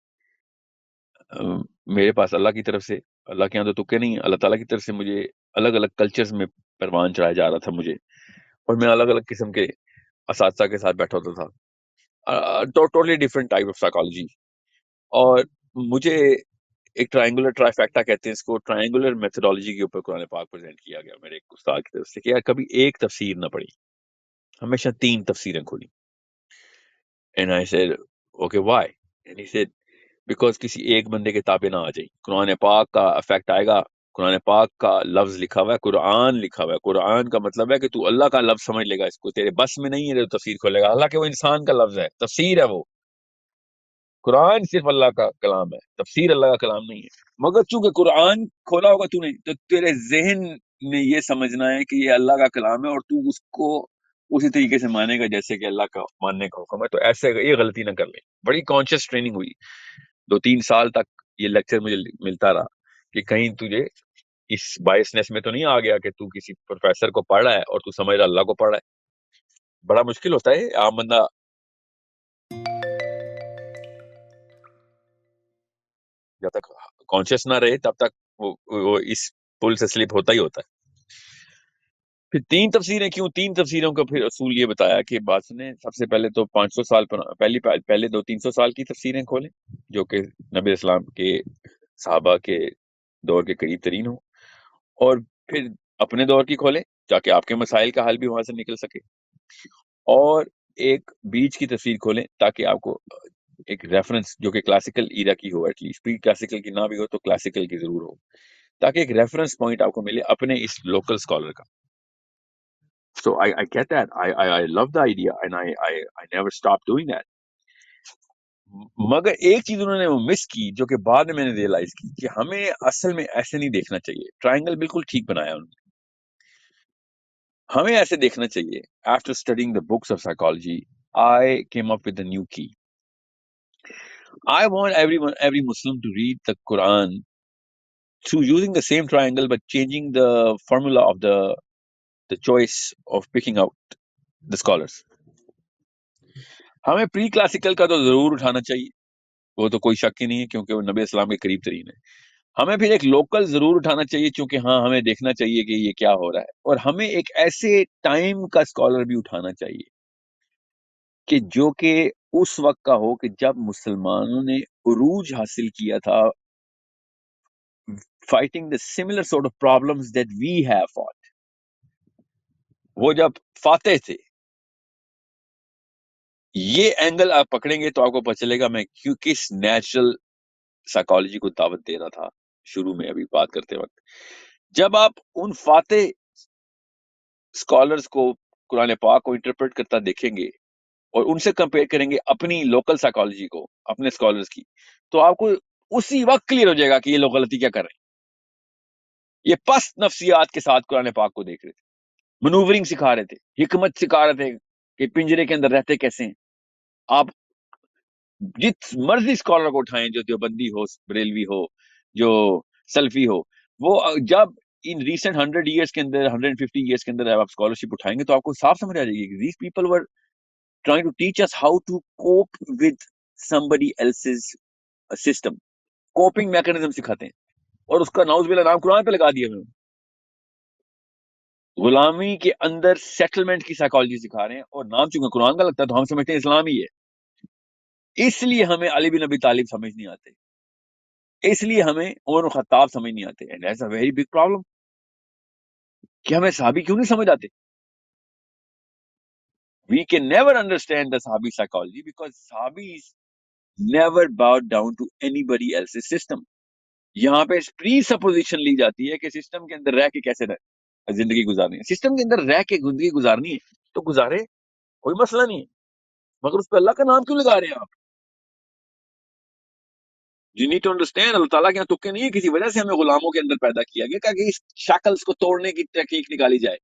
میرے پاس اللہ کی طرف سے، اللہ کے یہاں تو تکے نہیں، اللہ تعالیٰ کی طرف سے مجھے الگ الگ کلچرز میں پروان چڑھایا جا رہا تھا مجھے، اور میں الگ الگ قسم کے اساتذہ کے ساتھ بیٹھا ہوتا تھا، totally different type of psychology. اور مجھے ایک ٹرائنگولر ٹرائیفیکٹا کہتے ہیں اس کو، ٹرائنگولر میتھڈالوجی کے اوپر قرآن پاک پریزنٹ کیا گیا میرے ایک استاد کی طرف سے کہ یار کبھی ایک تفسیر نہ پڑھی، ہمیشہ 3 تفسیریں کھولی. And I said, okay, why? And he said, because کسی ایک بندے کے تابع نہ آ جائیں. قرآن پاک کا افیکٹ آئے گا، قرآن پاک کا لفظ لکھا ہوا ہے، قرآن لکھا ہوا ہے، قرآن کا مطلب ہے کہ تو اللہ کا لفظ سمجھ لے گا، اس کو تیرے بس میں نہیں ہے تو تفسیر کھولے گا. حالانکہ وہ انسان کا لفظ ہے، تفسیر ہے وہ. قرآن صرف اللہ کا کلام ہے، تفسیر اللہ کا کلام نہیں ہے. مگر چونکہ قرآن کھولا ہوگا تو نہیں، تو تیرے ذہن میں یہ سمجھنا ہے کہ یہ اللہ کا کلام ہے اور تو اس کو اسی طریقے سے مانے گا جیسے کہ اللہ کا ماننے کا حکم ہے. تو ایسے یہ غلطی نہ کر لیں. بڑی کانشیس ٹریننگ ہوئی، 2-3 سال تک یہ لیکچر مجھے ملتا رہا کہ کہیں تجھے اس بائسنس میں تو نہیں آ گیا کہ تو کسی پروفیسر کو پڑھ رہا ہے اور تو سمجھ رہا اللہ کو پڑھ رہا ہے. بڑا مشکل ہوتا ہے عام بندہ جب تک کانشیس نہ رہے تب تک وہ اس پل سے سلپ ہوتا ہی ہوتا ہے. پھر 3 تفسیریں کیوں؟ 3 تفسیروں کا پھر اصول یہ بتایا کہ بات نے سب سے پہلے تو 500 سال پہلے 200-300 سال کی تفسیریں کھولیں جو کہ نبی اسلام کے صحابہ کے دور کے قریب ترین ہوں، اور پھر اپنے دور کی کھولیں تاکہ آپ کے مسائل کا حل بھی وہاں سے نکل سکے، اور ایک بیچ کی تفسیر کھولیں تاکہ آپ کو ایک ریفرنس جو کہ کلاسیکل ایرا کی ہو، ایٹ لیسٹ پری کلاسیکل کی نہ بھی ہو تو کلاسیکل کی ضرور ہو، تاکہ ایک ریفرنس پوائنٹ آپ کو ملے اپنے اس لوکل اسکالر کا. So I get that. I love the idea and I never stopped doing that. مگر ایک چیز انہوں نے وہ مس کی جو کہ بعد میں نے ریئلائز کی کہ ہمیں اصل میں ایسے نہیں دیکھنا چاہیے. ٹرائنگل بالکل ٹھیک بنایا انہوں نے، ہمیں ایسے دیکھنا چاہیے. After studying the books of psychology, I came up with a new key. I want every Muslim to read the Quran through using the same triangle but changing the formula of the choice of picking out the scholars. ہمیں pre classical کا تو ضرور اٹھانا چاہیے، وہ تو کوئی شک ہی نہیں ہے کیونکہ وہ نبی اسلام کے قریب ترین ہے. ہمیں پھر ایک لوکل ضرور اٹھانا چاہیے چونکہ ہاں ہمیں دیکھنا چاہیے کہ یہ کیا ہو رہا ہے، اور ہمیں ایک ایسے ٹائم کا اسکالر بھی اٹھانا چاہیے کہ جو کہ اس وقت کا ہو کہ جب مسلمانوں نے عروج حاصل کیا تھا fighting the similar sort of problems that we have fought. وہ جب فاتح تھے. یہ اینگل آپ پکڑیں گے تو آپ کو پتہ چلے گا میں کیوں کس نیچرل سائیکالوجی کو دعوت دے رہا تھا شروع میں ابھی بات کرتے وقت. جب آپ ان فاتح اسکالرز کو قرآن پاک کو انٹرپریٹ کرتا دیکھیں گے اور ان سے کمپیئر کریں گے اپنی لوکل سائیکالوجی کو اپنے اسکالرز کی، تو آپ کو اسی وقت کلیئر ہو جائے گا کہ یہ لوگ غلطی کیا کر رہے ہیں. یہ پست نفسیات کے ساتھ قرآن پاک کو دیکھ رہے تھے، منوورنگ سکھا رہے تھے، حکمت سکھا رہے تھے کہ پنجرے کے اندر رہتے کیسے ہیں. آپ جس مرضی اسکالر کو اٹھائیں، جو دیوبندی ہو، بریلوی ہو، جو سلفی ہو، وہ جب ان ریسنٹ 100 ایئرس کے اندر 150 ایئرس کے اندر آپ اسکالرشپ اٹھائیں گے تو آپ کو صاف سمجھ آ جائے گی کہ these people were trying to teach us how to cope with somebody else's system. Coping mechanism سکھاتے ہیں، اور اس کا نعوذ باللہ نام قرآن پہ لگا دیا انہوں نے. غلامی کے اندر سیٹلمنٹ کی سائیکالوجی سکھا رہے ہیں، اور نام چونکہ قرآن کا لگتا ہے تو ہم سمجھتے ہیں اسلام ہی ہے. اس لیے ہمیں علی بن ابی طالب سمجھ نہیں آتے، اس لیے ہمیں عمر بن خطاب سمجھ نہیں آتے. And that's a very big problem کہ ہمیں صحابی کیوں نہیں سمجھ آتے. We can never understand the صحابی سائیکالوجی بیکاز صحابیز never bowed down to anybody else's system. یہاں پہ پری سپوزیشن لی جاتی ہے کہ سسٹم کے اندر رہ کے کیسے زندگی گزارنی ہے. سسٹم کے اندر رہ کے زندگی گزارنی ہے تو گزارے، کوئی مسئلہ نہیں ہے، مگر اس پہ اللہ کا نام کیوں لگا رہے ہیں آپ؟ You need to understand اللہ تعالیٰ کے یہاں تکے نہیں ہے، کسی وجہ سے ہمیں غلاموں کے اندر پیدا کیا گیا کہ اس شیکلز کو توڑنے کی ٹیکنیک نکالی جائے.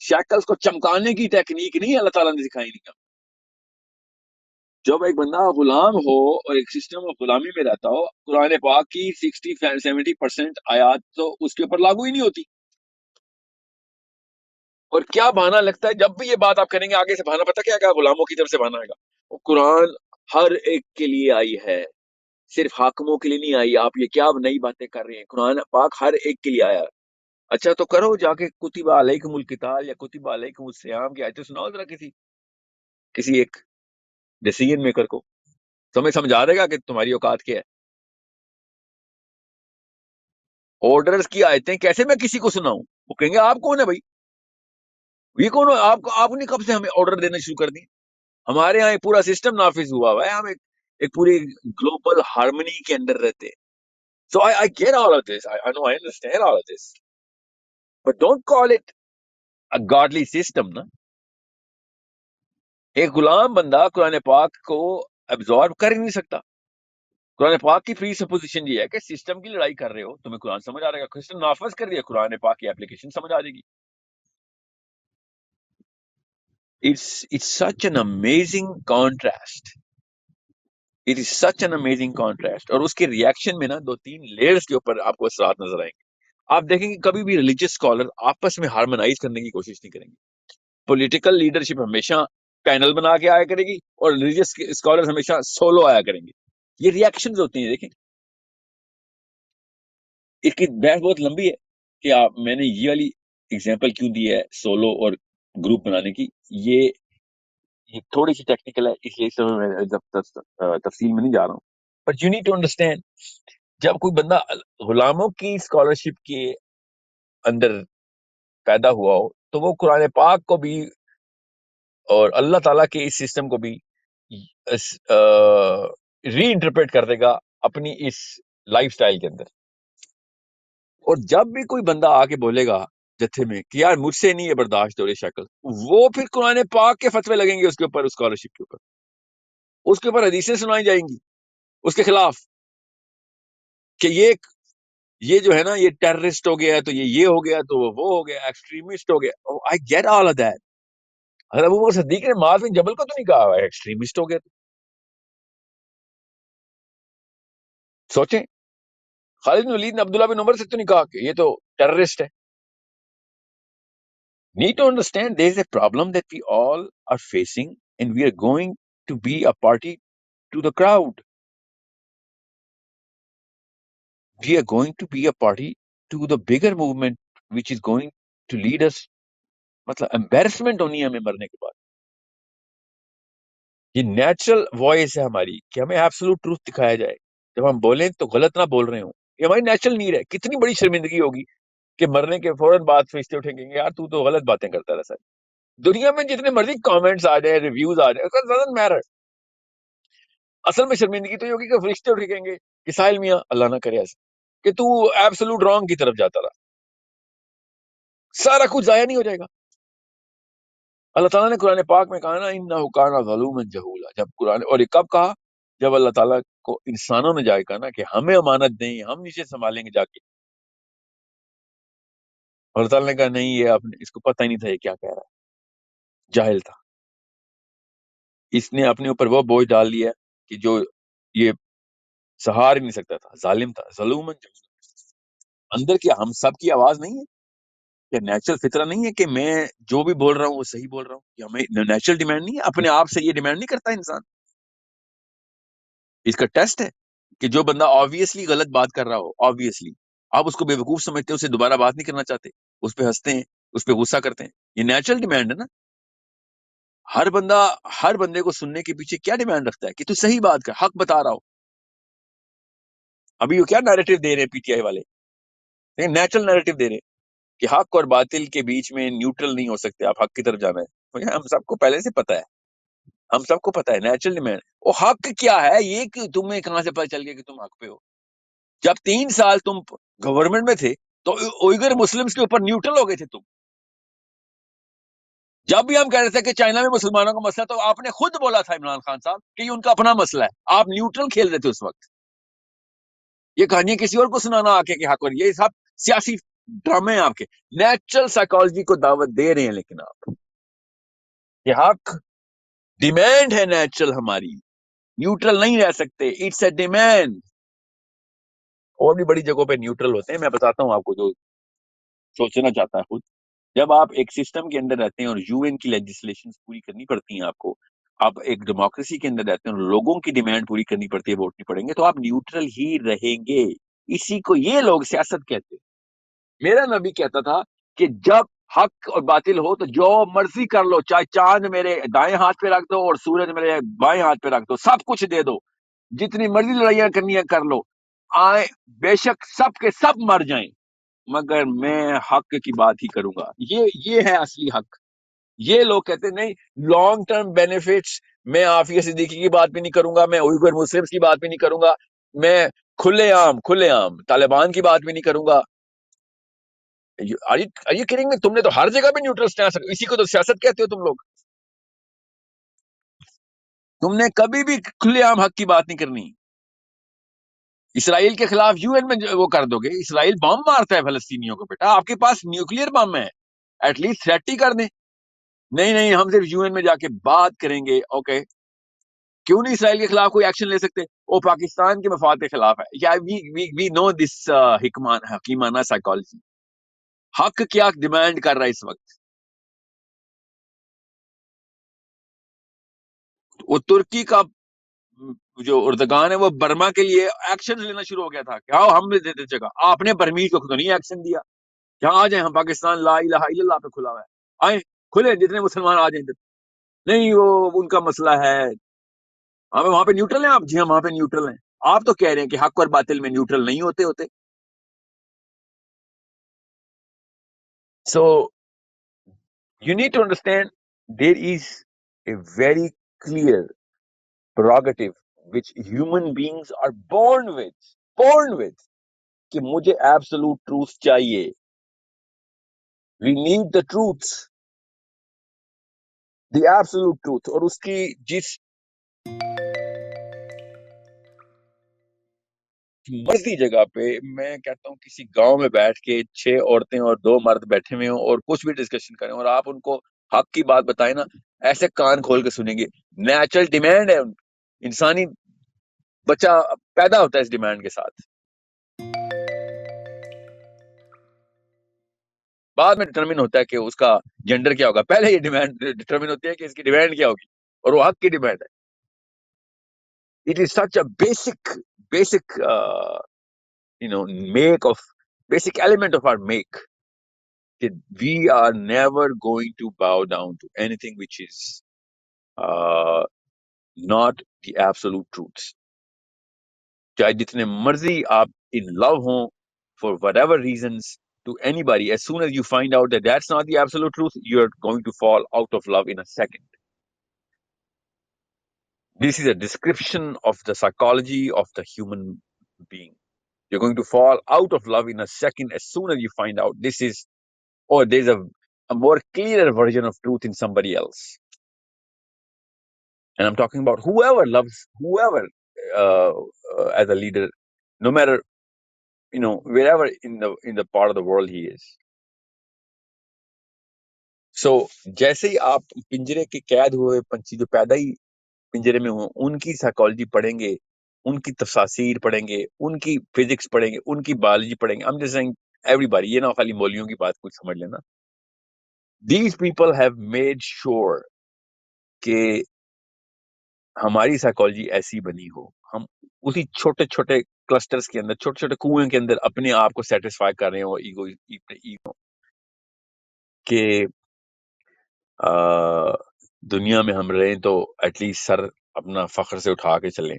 شیکلز کو چمکانے کی ٹیکنیک نہیں اللہ تعالیٰ نے سکھائی نہیں. جب ایک بندہ غلام ہو اور ایک سسٹم آف غلامی میں رہتا ہو، قرآن پاک کی 60-70% آیات تو اس کے اوپر لاگو ہی نہیں ہوتی. اور کیا بہانہ لگتا ہے جب بھی یہ بات آپ کریں گے، آگے سے بہانہ پتہ کیا گا؟ غلاموں کی طرف سے بہانہ آئے گا. وہ قرآن ہر ایک کے لیے آئی ہے، صرف حاکموں کے لیے نہیں آئی. آپ یہ کیا نئی باتیں کر رہے ہیں؟ قرآن پاک ہر ایک کے لیے آیا. اچھا تو کرو جا کے کتب علیکم القتال یا کتب علیکم الصیام کی آیتیں سناؤ ذرا کسی ایک ڈیسیژن میکر کو، تمہیں سمجھا دے گا کہ تمہاری اوقات کیا ہے. آرڈرز کی آیتیں کیسے میں کسی کو سناؤں؟ وہ کہیں گے آپ کون ہے بھائی، یہ کون ہو آپ نے کب سے ہمیں آرڈر دینا شروع کر دی؟ ہمارے یہاں ایک پورا سسٹم نافذ ہوا ہے، ہم ایک پوری گلوبل ہارمنی کے اندر رہتے ہیں. So I get all of this. I know I understand all of this. But don't call it a godly system نا. ایک غلام بندہ قرآن پاک کو ایبزارب کر ہی نہیں سکتا. قرآن پاک کی پری سپوزیشن یہ ہے کہ سسٹم کی لڑائی کر رہے ہو, تمہیں قرآن سمجھ آ رہے گا, سسٹم نافذ کر دیا, قرآن پاک کی اپلیکیشن سمجھ آ جائے گی. It's such an amazing contrast. It is such an amazing contrast. اور اس کے ریئیکشن میں نا 2-3 لیئرز کے اوپر آپ کو اثرات نظر آئیں گے. آپ دیکھیں گے کبھی بھی ریلیجیس اسکالر آپس میں ہارمونائز کرنے کی کوشش نہیں کریں گے. پولیٹیکل لیڈرشپ ہمیشہ پینل بنا کے آیا کرے گی اور ریلیجیس اسکالر ہمیشہ سولو آیا کریں گے. یہ ریئیکشنز ہوتی ہیں. دیکھیں اس کی بحث بہت لمبی ہے کہ آپ, میں نے یہ والی اگزامپل کیوں دی ہے سولو اور گروپ بنانے کی, یہ تھوڑی سی ٹیکنیکل ہے, اس لیے اس میں تفصیل میں نہیں جا رہا ہوں. But you need to understand, جب کوئی بندہ غلاموں کی اسکالرشپ کے اندر پیدا ہوا ہو تو وہ قرآن پاک کو بھی اور اللہ تعالیٰ کے اس سسٹم کو بھی ری انٹرپریٹ کر دے گا اپنی اس لائف سٹائل کے اندر. اور جب بھی کوئی بندہ آ کے بولے گا جتھے میں کہ یار مجھ سے نہیں ہے برداشت ہو رہی شکل, وہ پھر قرآن پاک کے فتوے لگیں گے اس کے اوپر, اسکالرشپ کے اوپر, اس کے اوپر حدیثیں سنائی جائیں گی اس کے خلاف کہ یہ جو ہے نا یہ ٹیررسٹ ہو گیا, تو یہ ہو گیا, تو وہ ہو گیا, ایکسٹریمسٹ ہو گیا. I get all of that. حضرت ابوبکر صدیق نے معاذ بن جبل کو تو نہیں کہا ایکسٹریمسٹ ہو گیا. تو سوچیں, خالد بن ولید نے عبداللہ بن عمر سے تو نہیں کہا کہ یہ تو ٹیررسٹ ہے. Need to understand there is a problem that we all are facing and we are going to be a party to the crowd. We are going to be a party to the bigger movement which is going to lead us. مطلب embarrassment ہونی ہے ہمیں مرنے کے بعد. یہ natural voice ہے ہماری کہ ہمیں ایبسولوٹ ٹروتھ دکھایا جائے. جب ہم بولیں تو غلط نہ بول رہے ہوں, یہ ہماری نیچرل نیڈ ہے. کتنی بڑی شرمندگی ہوگی کہ مرنے کے فوراً بعد فرشتے اٹھیں گے یار تو غلط باتیں کرتا رہا. دنیا میں جتنے مرضی کامنٹس آ جائیں, ریویوز آ جائیں, doesn't matter. اصل میں شرمندگی تو یہ ہوگی کہ فرشتے اٹھ کہیں گے کہ ساحل میاں, اللہ نہ کرے ایسا, کہ تو ایبسولوٹ رانگ کی طرف جاتا رہا, سارا کچھ ضائع نہیں ہو جائے گا. اللہ تعالیٰ نے قرآن پاک میں کہا نا انہ کان ظلوما جہولا. جب قرآن, اور یہ کب کہا, جب اللہ تعالیٰ کو انسانوں نے جائے کہا نا کہ ہمیں امانت دیں, ہم نیچے سنبھالیں گے جا کے. اللہ تعالیٰ نے کہا نہیں, یہ آپ نے, اس کو پتہ ہی نہیں تھا یہ کیا کہہ رہا ہے, جاہل تھا. اس نے اپنے اوپر وہ بوجھ ڈال لیا کہ جو یہ سہار ہی نہیں سکتا تھا, ظالم تھا, ظلومن جہولا. اندر کیا ہم سب کی آواز نہیں ہے, کہ نیچرل فطرہ نہیں ہے کہ میں جو بھی بول رہا ہوں وہ صحیح بول رہا ہوں, کہ ہمیں نیچرل ڈیمانڈ نہیں ہے, اپنے آپ سے یہ ڈیمانڈ نہیں کرتا انسان. اس کا ٹیسٹ ہے کہ جو بندہ آبویسلی غلط بات کر رہا ہو, آبویسلی آپ اس کو بے وقوف سمجھتے, اسے دوبارہ بات نہیں کرنا چاہتے, اس پہ ہنستے ہیں, اس پہ غصہ کرتے ہیں. یہ نیچرل ڈیمانڈ ہے نا. ہر بندے کو سننے کے پیچھے کیا ڈیمانڈ رکھتا ہے کہ تو صحیح بات کر, حق بتا رہا ہو. ابھی وہ کیا نیریٹو دے رہے ہیں پی ٹی آئی والے, نیچرل نیریٹو دے رہے ہیں کہ حق اور باطل کے بیچ میں نیوٹرل نہیں ہو سکتے, آپ حق کی طرف جانا ہے. ہم سب کو پہلے سے پتا ہے, ہم سب کو پتا ہے نیچرل ڈیمانڈ. وہ حق کیا ہے یہ کہ تمہیں کہاں سے پتہ چل گیا کہ تم حق پہ ہو؟ جب 3 سال تم گورنمنٹ میں تھے تو اوئگر مسلمز کے اوپر نیوٹرل ہو گئے تھے تم. جب بھی ہم کہہ رہے تھے کہ چائنا میں مسلمانوں کا مسئلہ, تو آپ نے خود بولا تھا عمران خان صاحب کہ یہ ان کا اپنا مسئلہ ہے, آپ نیوٹرل کھیل رہے تھے اس وقت. یہ کہانی کسی اور کو سنانا آ کے کہ حق, اور یہ سب سیاسی ڈرامے ہیں آپ کے. نیچرل سائیکالوجی کو دعوت دے رہے ہیں, لیکن آپ یہ حق ڈیمانڈ ہے نیچرل ہماری, نیوٹرل نہیں رہ سکتے, اٹس اے ڈیمانڈ. اور بھی بڑی جگہوں پہ نیوٹرل ہوتے ہیں, میں بتاتا ہوں آپ کو جو سوچنا چاہتا ہے خود. جب آپ ایک سسٹم کے اندر رہتے ہیں اور یو این کی لیجسلیشن پوری کرنی پڑتی ہیں آپ ایک ڈیموکریسی کے اندر رہتے ہیں اور لوگوں کی ڈیمانڈ پوری کرنی پڑتی ہے, ووٹ نہیں پڑیں گے, تو آپ نیوٹرل ہی رہیں گے. اسی کو یہ لوگ سیاست کہتے ہیں. میرا نبی کہتا تھا کہ جب حق اور باطل ہو تو جو مرضی کر لو, چاہے چاند میرے دائیں ہاتھ پہ رکھ دو اور سورج میرے بائیں ہاتھ پہ رکھ دو, سب کچھ دے دو, جتنی مرضی لڑائیاں کرنی ہے کر لو, آئے بے شک سب کے سب مر جائیں, مگر میں حق کی بات ہی کروں گا. یہ ہے اصلی حق. یہ لوگ کہتے ہیں نہیں, لانگ ٹرم بینیفٹس, میں عافیہ صدیقی کی بات بھی نہیں کروں گا, میں اوئیگر مسلمز کی بات بھی نہیں کروں گا, میں کھلے عام طالبان کی بات بھی نہیں کروں گا. کریں گے, تم نے تو ہر جگہ پہ نیوٹرل, اسی کو تو سیاست کہتے ہو تم لوگ. تم نے کبھی بھی کھلے عام حق کی بات نہیں کرنی. اسرائیل کے خلاف UN میں وہ کر دو گے. اسرائیل بم مارتا ہے فلسطینیوں کو. بیٹا آپ کے پاس نیوکلیئر بم ہے, ایٹ لیسٹ تھریٹ ہی کر دیں. نہیں ہم صرف UN میں جا کے بات کریں گے. اوکے, کیوں نہیں اسرائیل کے خلاف کوئی ایکشن لے سکتے؟ وہ پاکستان کے مفاد کے خلاف ہے. یا وی نو دس حکیمانہ سائیکالوجی. حق کیا ڈیمانڈ کر رہا ہے اس وقت؟ وہ ترکی کا جو اردگان ہے وہ برما کے لیے ایکشن لینا شروع ہو گیا تھا کہ ہم نے دیتے جگہ. آپ نے برمی کو تو نہیں ایکشن دیا. جہاں آ جائیں, ہم پاکستان لا الہ الا اللہ پہ کھلا ہوا ہے, آئیں کھلے جتنے مسلمان آ جائیں. نہیں وہ ان کا مسئلہ ہے, ہمیں وہاں پہ نیوٹرل ہیں آپ. جی ہم وہاں پہ نیوٹرل ہیں. آپ تو کہہ رہے ہیں کہ حق اور باطل میں نیوٹرل نہیں ہوتے. So you need to understand there is a very clear prerogative which human beings are born with کہ مجھے absolute truth چاہیے. we need the truth, the absolute truth. اور اس کی جس مرضی جگہ پہ, میں کہتا ہوں کسی گاؤں میں بیٹھ کے 6 عورتیں اور 2 مرد بیٹھے ہوئے ہوں اور کچھ بھی ڈسکشن کریں اور آپ ان کو حق کی بات بتائیں نا, ایسے کان کھول کے سنیں گے. نیچرل ڈیمانڈ ہے, انسانی بچہ پیدا ہوتا ہے اس ڈیمانڈ کے ساتھ. بعد میں ڈٹرمن ہوتا ہے کہ اس کا جینڈر کیا ہوگا. پہلے یہ ڈیمانڈ ڈٹرمن ہوتی ہے کہ اس کی ڈیمانڈ کیا ہوگی, اور وہ حق کی ڈیمانڈ ہے. It is such a basic make of basic element of our make that we are never going to bow down to anything which is not the absolute truth. چاہے جتنے مرضی آپ in love ہوں for whatever reasons to anybody, as soon as you find out that that's not the absolute truth, you're going to fall out of love in a second. This is a description of the psychology of the human being. You're going to fall out of love in a second as soon as you find out this is, or there's a more clearer version of truth in somebody else. And I'm talking about whoever loves whoever as a leader, no matter wherever in the part of the world he is. So جیسے ہی آپ پنجرے کے قید ہوئے پنچھی جو پیدا ہی پنجرے میں ہوں, ان کی سائیکالوجی پڑھیں گے, ان کی تفاسیر پڑھیں گے, ان کی فزکس پڑھیں گے, ان کی بایولوجی پڑھیں گے. I'm just saying everybody, یہ نہ خالی مولویوں کی بات کچھ سمجھ لینا. These people have made sure کہ ہماری سائیکالوجی ایسی بنی ہو, ہم اسی چھوٹے چھوٹے کلسٹرز کے اندر, چھوٹے چھوٹے کنویں کے اندر اپنے آپ کو سیٹسفائی کر رہے ہو ایگو کہ دنیا میں ہم رہیں تو ایٹ لیسٹ سر اپنا فخر سے اٹھا کے چلیں,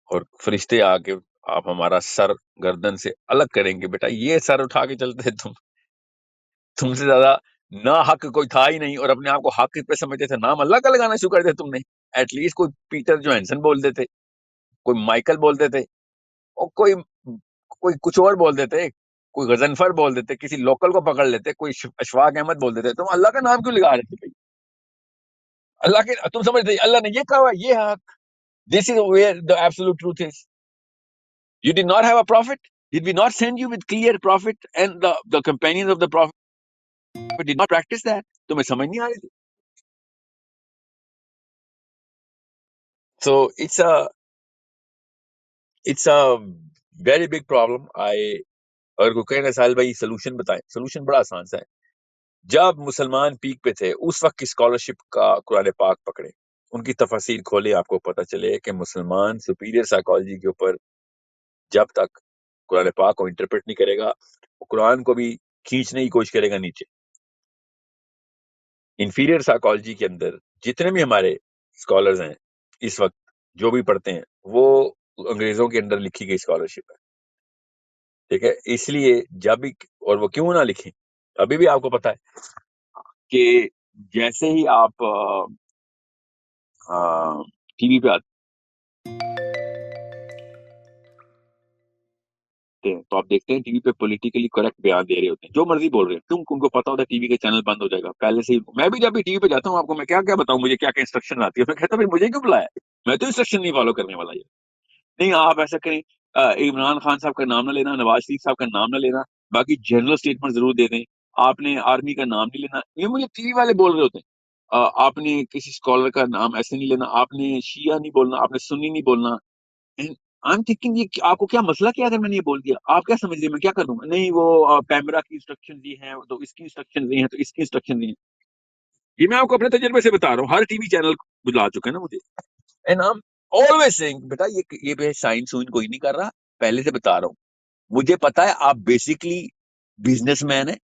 اور فرشتے آ کے آپ ہمارا سر گردن سے الگ کریں گے. بیٹا یہ سر اٹھا کے چلتے تم سے زیادہ نہ حق کوئی تھا ہی نہیں, اور اپنے آپ کو حق پہ سمجھتے تھے, نام اللہ کا لگانا شروع کر دیا تم نے. ایٹ لیسٹ کوئی پیٹر جو ہینسن بول دیتے, کوئی مائیکل بول دیتے, اور کوئی کچھ اور بول دیتے, کوئی غضنفر بول دیتے, کسی لوکل کو پکڑ لیتے, کوئی اشفاق احمد بول دیتے. تم اللہ کا نام کیوں لگا رہے تھے؟ اللہ کے تم سمجھتے اللہ نے یہ کہا یہ حق. This is where the absolute truth is. You did not have a prophet. Did we not send you with clear prophet, and the companions of the prophet did not practice that? تمہیں سمجھ نہیں آ رہی تھی. So it's a very big problem. اگر کوئی کہنا سال بھائی سولوشن بتائیں, سولوشن بڑا آسان سا ہے. جب مسلمان پیک پہ تھے اس وقت کی اسکالرشپ کا قرآن پاک پکڑے, ان کی تفاسیر کھولے, آپ کو پتہ چلے کہ مسلمان سپیریئر سائیکالوجی کے اوپر جب تک قرآن پاک کو انٹرپریٹ نہیں کرے گا, وہ قرآن کو بھی کھینچنے کی کوشش کرے گا نیچے. انفیریئر سائیکالوجی کے اندر جتنے بھی ہمارے اسکالرز ہیں اس وقت جو بھی پڑھتے ہیں, وہ انگریزوں کے اندر لکھی گئی اسکالرشپ ہے. ٹھیک ہے, اس لیے جب بھی, اور وہ کیوں نہ لکھیں, ابھی بھی آپ کو پتا ہے کہ جیسے ہی آپ ٹی وی پہ ہیں تو آپ دیکھتے ہیں ٹی وی پہ پولیٹیکلی کریکٹ بیان دے رہے ہوتے ہیں, جو مرضی بول رہے ہیں, کیوں ان کو پتا ہوتا ہے ٹی وی کا چینل بند ہو جائے گا پہلے سے ہی. میں بھی جب بھی ٹی وی پہ جاتا ہوں آپ کو میں کیا کیا بتاؤں مجھے کیا کیا انسٹرکشن آتی ہے, میں کہتا ہوں مجھے کیوں بلایا, میں تو انسٹرکشن نہیں فالو کرنے والا. یہ نہیں آپ ایسا کریں, عمران خان صاحب کا نام نہ لینا, نواز شریف صاحب کا نام نہ لینا, باقی جنرل اسٹیٹمنٹ ضرور دے دیں, آپ نے آرمی کا نام نہیں لینا, یہ مجھے ٹی وی والے بول رہے ہوتے ہیں. آپ نے کسی اسکالر کا نام ایسے نہیں لینا, آپ نے شیعہ نہیں بولنا, آپ نے سنی نہیں بولنا. I'm thinking یہ آپ کو کیا مسئلہ کیا اگر میں نے یہ بول دیا, آپ کیا سمجھ رہے ہیں میں کیا کروں گا, نہیں وہ پیمرا کی انسٹرکشن دی ہیں تو اس کی انسٹرکشن دی ہیں تو اس کی انسٹرکشن دی ہیں. یہ میں آپ کو اپنے تجربے سے بتا رہا ہوں, ہر ٹی وی چینل بلا چکے ہیں نا مجھے. اینڈ I'm always saying بیٹا یہ سائنس وائن کوئی نہیں کر رہا, پہلے سے بتا رہا ہوں, مجھے پتا ہے آپ بیسکلی بزنس مین ہیں,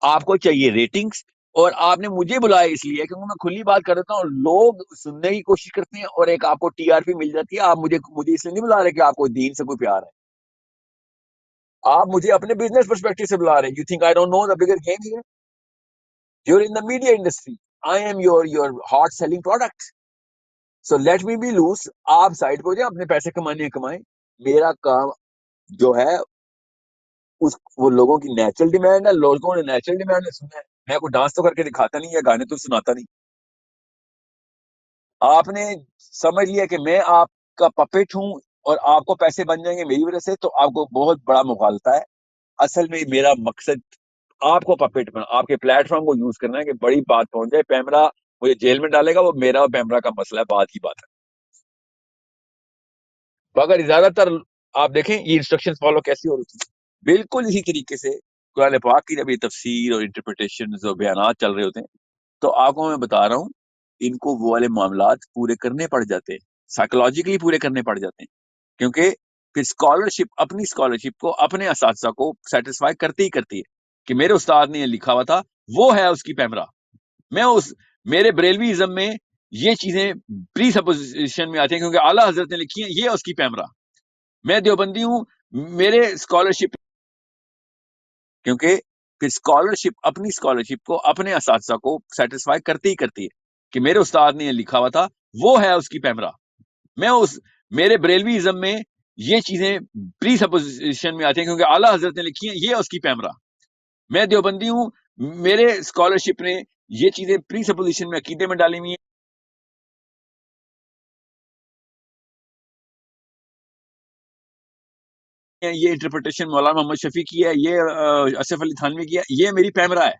آپ کو چاہیے ریٹنگز, اور آپ نے مجھے بلایا اس لیے کیونکہ میں کھلی بات کر دیتا ہوں, لوگ سننے کی کوشش کرتے ہیں اور ایک آپ کو ٹی آر پی مل جاتی ہے. آپ مجھے اس لیے نہیں بلا رہے کہ آپ کو دین سے کوئی پیار ہے, آپ مجھے اپنے بزنس پرسپیکٹو سے بلا رہے ہیں. You think I don't know the bigger game here, you are in the media industry, I am your hot selling product, so let me be loose. آپ سائڈ پہ ہو جائیں, اپنے پیسے کمانے کمائیں, میرا کام جو ہے وہ لوگوں کی نیچرل ڈیمانڈ ہے, لوگوں نے نیچرل ڈیمانڈ میں سننا ہے. میں کوئی ڈانس تو کر کے دکھاتا نہیں, یا گانے تو سناتا نہیں. آپ نے سمجھ لیا کہ میں آپ کا پپٹ ہوں اور آپ کو پیسے بن جائیں گے میری وجہ سے, تو آپ کو بہت بڑا مغالطہ ہے. اصل میں میرا مقصد آپ کو پپٹ بنا, آپ کے پلیٹ فارم کو یوز کرنا ہے کہ بڑی بات پہنچ جائے. پیمرا مجھے جیل میں ڈالے گا, وہ میرا اور پیمرا کا مسئلہ ہے, بات ہی بات ہے. مگر زیادہ تر آپ دیکھیں یہ انسٹرکشن فالو کیسی ہو رہی تھی, بالکل اسی طریقے سے قرآن پاک کی جب یہ تفسیر اور انٹرپریٹیشن اور بیانات چل رہے ہوتے ہیں, تو آپ کو میں بتا رہا ہوں ان کو وہ والے معاملات پورے کرنے پڑ جاتے ہیں, سائیکولوجیکلی پورے کرنے پڑ جاتے ہیں, کیونکہ پھر اسکالرشپ اپنی اسکالرشپ کو اپنے اساتذہ کو سیٹسفائی کرتی ہی کرتی ہے کہ میرے استاد نے یہ لکھا ہوا تھا, وہ ہے اس کی پیمرا. میں اس میرے بریلویزم میں یہ چیزیں پری سپوزیشن میں آتی ہیں کیونکہ اعلیٰ حضرت نے لکھی ہیں, یہ اس کی پیمرا. میں دیوبندی ہوں, میرے اسکالرشپ, کیونکہ پھر اسکالرشپ اپنی اسکالرشپ کو اپنے اساتذہ کو سیٹسفائی کرتی ہی کرتی ہے کہ میرے استاد نے یہ لکھا ہوا تھا, وہ ہے اس کی پیمرا. میں میرے بریلویزم میں یہ چیزیں پری سپوزیشن میں آتی ہیں کیونکہ اعلیٰ حضرت نے لکھی ہیں, یہ اس کی پیمرا. میں دیوبندی ہوں, میرے اسکالرشپ نے یہ چیزیں پری سپوزیشن میں عقیدے میں ڈالی ہوئی ہیں. یہ انٹرپریٹیشن مولانا محمد شفیع کی ہے, یہ اسف علی تھانوی کی ہے, یہ میری پیمرا ہے.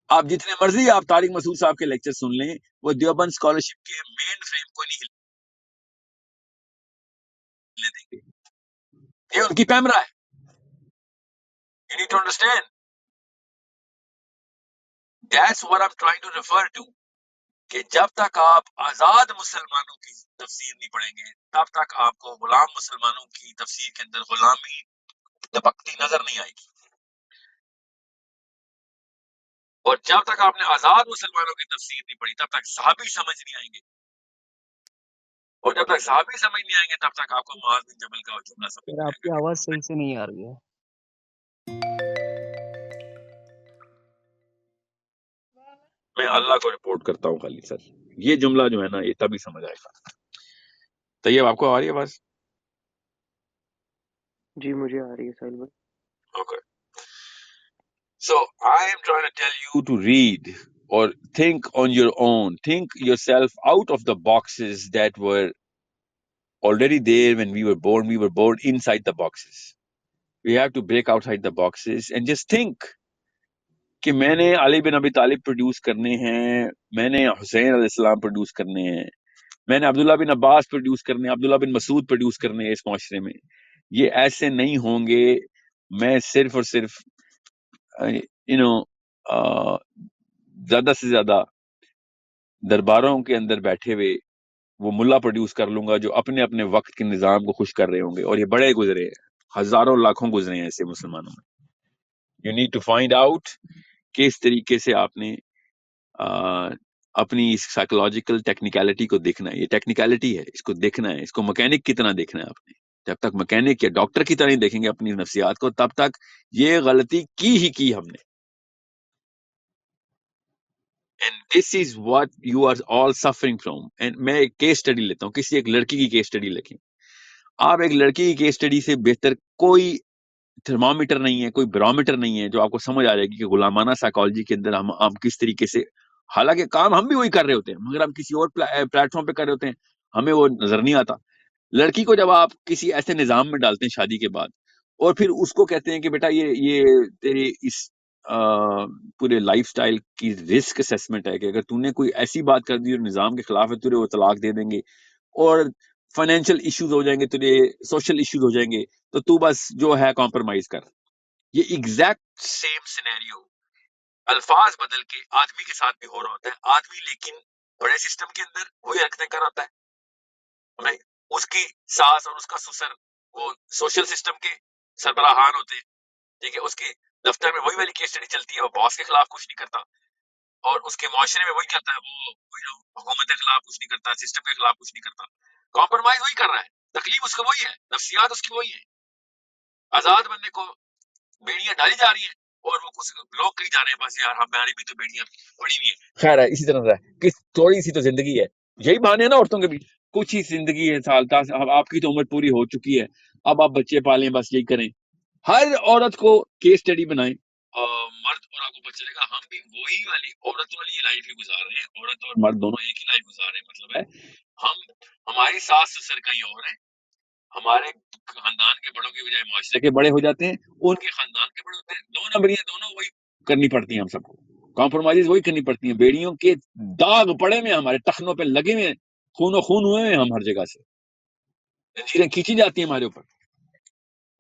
آپ جتنے مرضی آپ طارق مسعود صاحب کے لیکچر سن لیں, وہ دیوبند اسکالرشپ کے مین فریم کو نہیں ہلنے دیں گے, یہ ان کی پیمرا ہے. You need to understand. That's what I'm trying to refer to. کہ جب تک آپ آزاد مسلمانوں کی تفسیر نہیں پڑھیں گے, تب تک آپ کو غلام مسلمانوں کی تفسیر کے اندر غلامی دبکتی نظر نہیں آئے گی. اور جب تک آپ نے آزاد مسلمانوں کی تفسیر نہیں پڑھی, تب تک صحابی سمجھ نہیں آئیں گے. اور جب تک صحابی سمجھ نہیں آئیں گے, تب تک آپ کو معاذ بن جبل کا جملہ سمجھ سر نہیں آپ آئے کی گا. آواز صحیح سے نہیں آ رہی ہے. میں اللہ کو رپورٹ کرتا ہوں خالی سر, یہ جملہ جو ہے نا یہ تبھی سمجھ آئے گا. طیب آپ کو آ رہی ہے بس؟ جی مجھے آ رہی ہے ساحل بھائی. Okay. So I am trying to tell you to read or think on your own. Think yourself out of the boxes that were already there when we were born. We were born inside the boxes. We have to break outside the boxes and just think کہ میں نے علی بن ابی طالب produce کرنے ہیں, میں نے حسین علیہ السلام پروڈیوس کرنے ہیں, میں نے عبداللہ بن عباس پروڈیوس کرنے ہیں, عبداللہ بن مسعود پروڈیوس کرنے ہیں اس معاشرے میں. یہ ایسے نہیں ہوں گے. میں صرف اور صرف زیادہ سے زیادہ درباروں کے اندر بیٹھے ہوئے وہ ملا پروڈیوس کر لوں گا جو اپنے اپنے وقت کے نظام کو خوش کر رہے ہوں گے, اور یہ بڑے گزرے ہیں, ہزاروں لاکھوں گزرے ہیں ایسے مسلمانوں میں. You need to find out کہ اس طریقے سے آپ نے اپنی سائیکولوجیکل ٹیکنیکلٹی کو دیکھنا ہے. یہ ٹیکنیکلٹی ہے, اس کو دیکھنا ہے, اس کو مکینک کی طرح دیکھنا ہے آپ نے. جب تک مکینک یا ڈاکٹر کی طرح ہی دیکھیں گے اپنی نفسیات کو, تب تک یہ غلطی کی ہم نے. And this is what you are all suffering from. And میں ایک کیس اسٹڈی لیتا ہوں, کسی ایک لڑکی کی کیس اسٹڈی لکھیں. آپ ایک لڑکی کی کیس اسٹڈی سے بہتر کوئی تھرمامیٹر نہیں ہے، کوئی بیرومیٹر نہیں ہے جو آپ کو سمجھ آ جائے گی کہ غلامانہ سائیکالوجی کے اندر ہم کس طریقے سے، حالانکہ کام ہم بھی وہی کر رہے ہوتے ہیں مگر ہم کسی اور پلیٹ فارم پہ کر رہے ہوتے ہیں، ہمیں وہ نظر نہیں آتا. لڑکی کو جب آپ کسی ایسے نظام میں ڈالتے ہیں شادی کے بعد، اور پھر اس کو کہتے ہیں کہ بیٹا یہ تیری اس پورے لائف سٹائل کی رسک اسیسمنٹ ہے کہ اگر تو نے کوئی ایسی بات کر دی اور نظام کے خلاف ہے تجھے وہ طلاق دے دیں گے، اور فائنینشیل ایشوز ہو جائیں گے، تجھے سوشل ایشوز ہو جائیں گے، تو تو بس جو ہے کمپرومائز کر. یہ ایگزیکٹ سیم سینیریو الفاظ بدل کے آدمی کے ساتھ بھی ہو رہا ہوتا ہے. آدمی لیکن بڑے سسٹم کے اندر وہی حرکتیں کر رہا ہوتا ہے. اس کی ساس اور اس کا سسر وہ سوشل سسٹم کے سربراہان ہوتے ہیں، ٹھیک ہے، اس کے دفتر میں وہی والی کیس اسٹڈی چلتی ہے، وہ باس کے خلاف کچھ نہیں کرتا، اور اس کے معاشرے میں وہی کرتا ہے، وہ حکومت کے خلاف کچھ نہیں کرتا، سسٹم کے خلاف کچھ نہیں کرتا، کمپرومائز وہی کر رہا ہے، تکلیف اس کو وہی ہے، نفسیات اس کی وہی ہے. آزاد بندے کو بیڑیاں ڈالی جا رہی ہیں اور وہ کچھ لوگ کہی جا رہے ہیں بس یار ہماری بھی تو بیڑیاں پڑی ہوئی ہیں. خیر ہے، اسی طرح ہے کہ تھوڑی سی تو زندگی ہے، یہی بہانے ہیں نا عورتوں کے بھی، کچھ ہی زندگی ہے، سال تاس آپ کی تو عمر پوری ہو چکی ہے، اب آپ بچے پالیں، بس یہی کریں. ہر عورت کو کیس اسٹڈی بنائیں، مرد اور آپ کو پتہ چلے گا ہم بھی وہی والی عورت والی لائف ہی گزار رہے ہیں، عورت اور مرد دونوں ایک ہی لائف گزار رہے ہیں. مطلب ہے ہماری ساس سسر کہیں اور ہیں، ہمارے خاندان کے بڑوں کی بجائے معاشرے کے بڑے ہو جاتے ہیں، ان کے خاندان کے بڑے ہوتے ہیں، دو نمبریاں دونوں وہی کرنی پڑتی ہیں، ہم سب کو کمپرومائز وہی کرنی پڑتی ہیں. بیڑیوں کے داغ پڑے ہوئے ہمارے ٹخنوں پہ لگے ہوئے، خون و خون ہوئے ہیں، ہم ہر جگہ سے زنجیریں کھینچی جاتی ہیں ہمارے اوپر.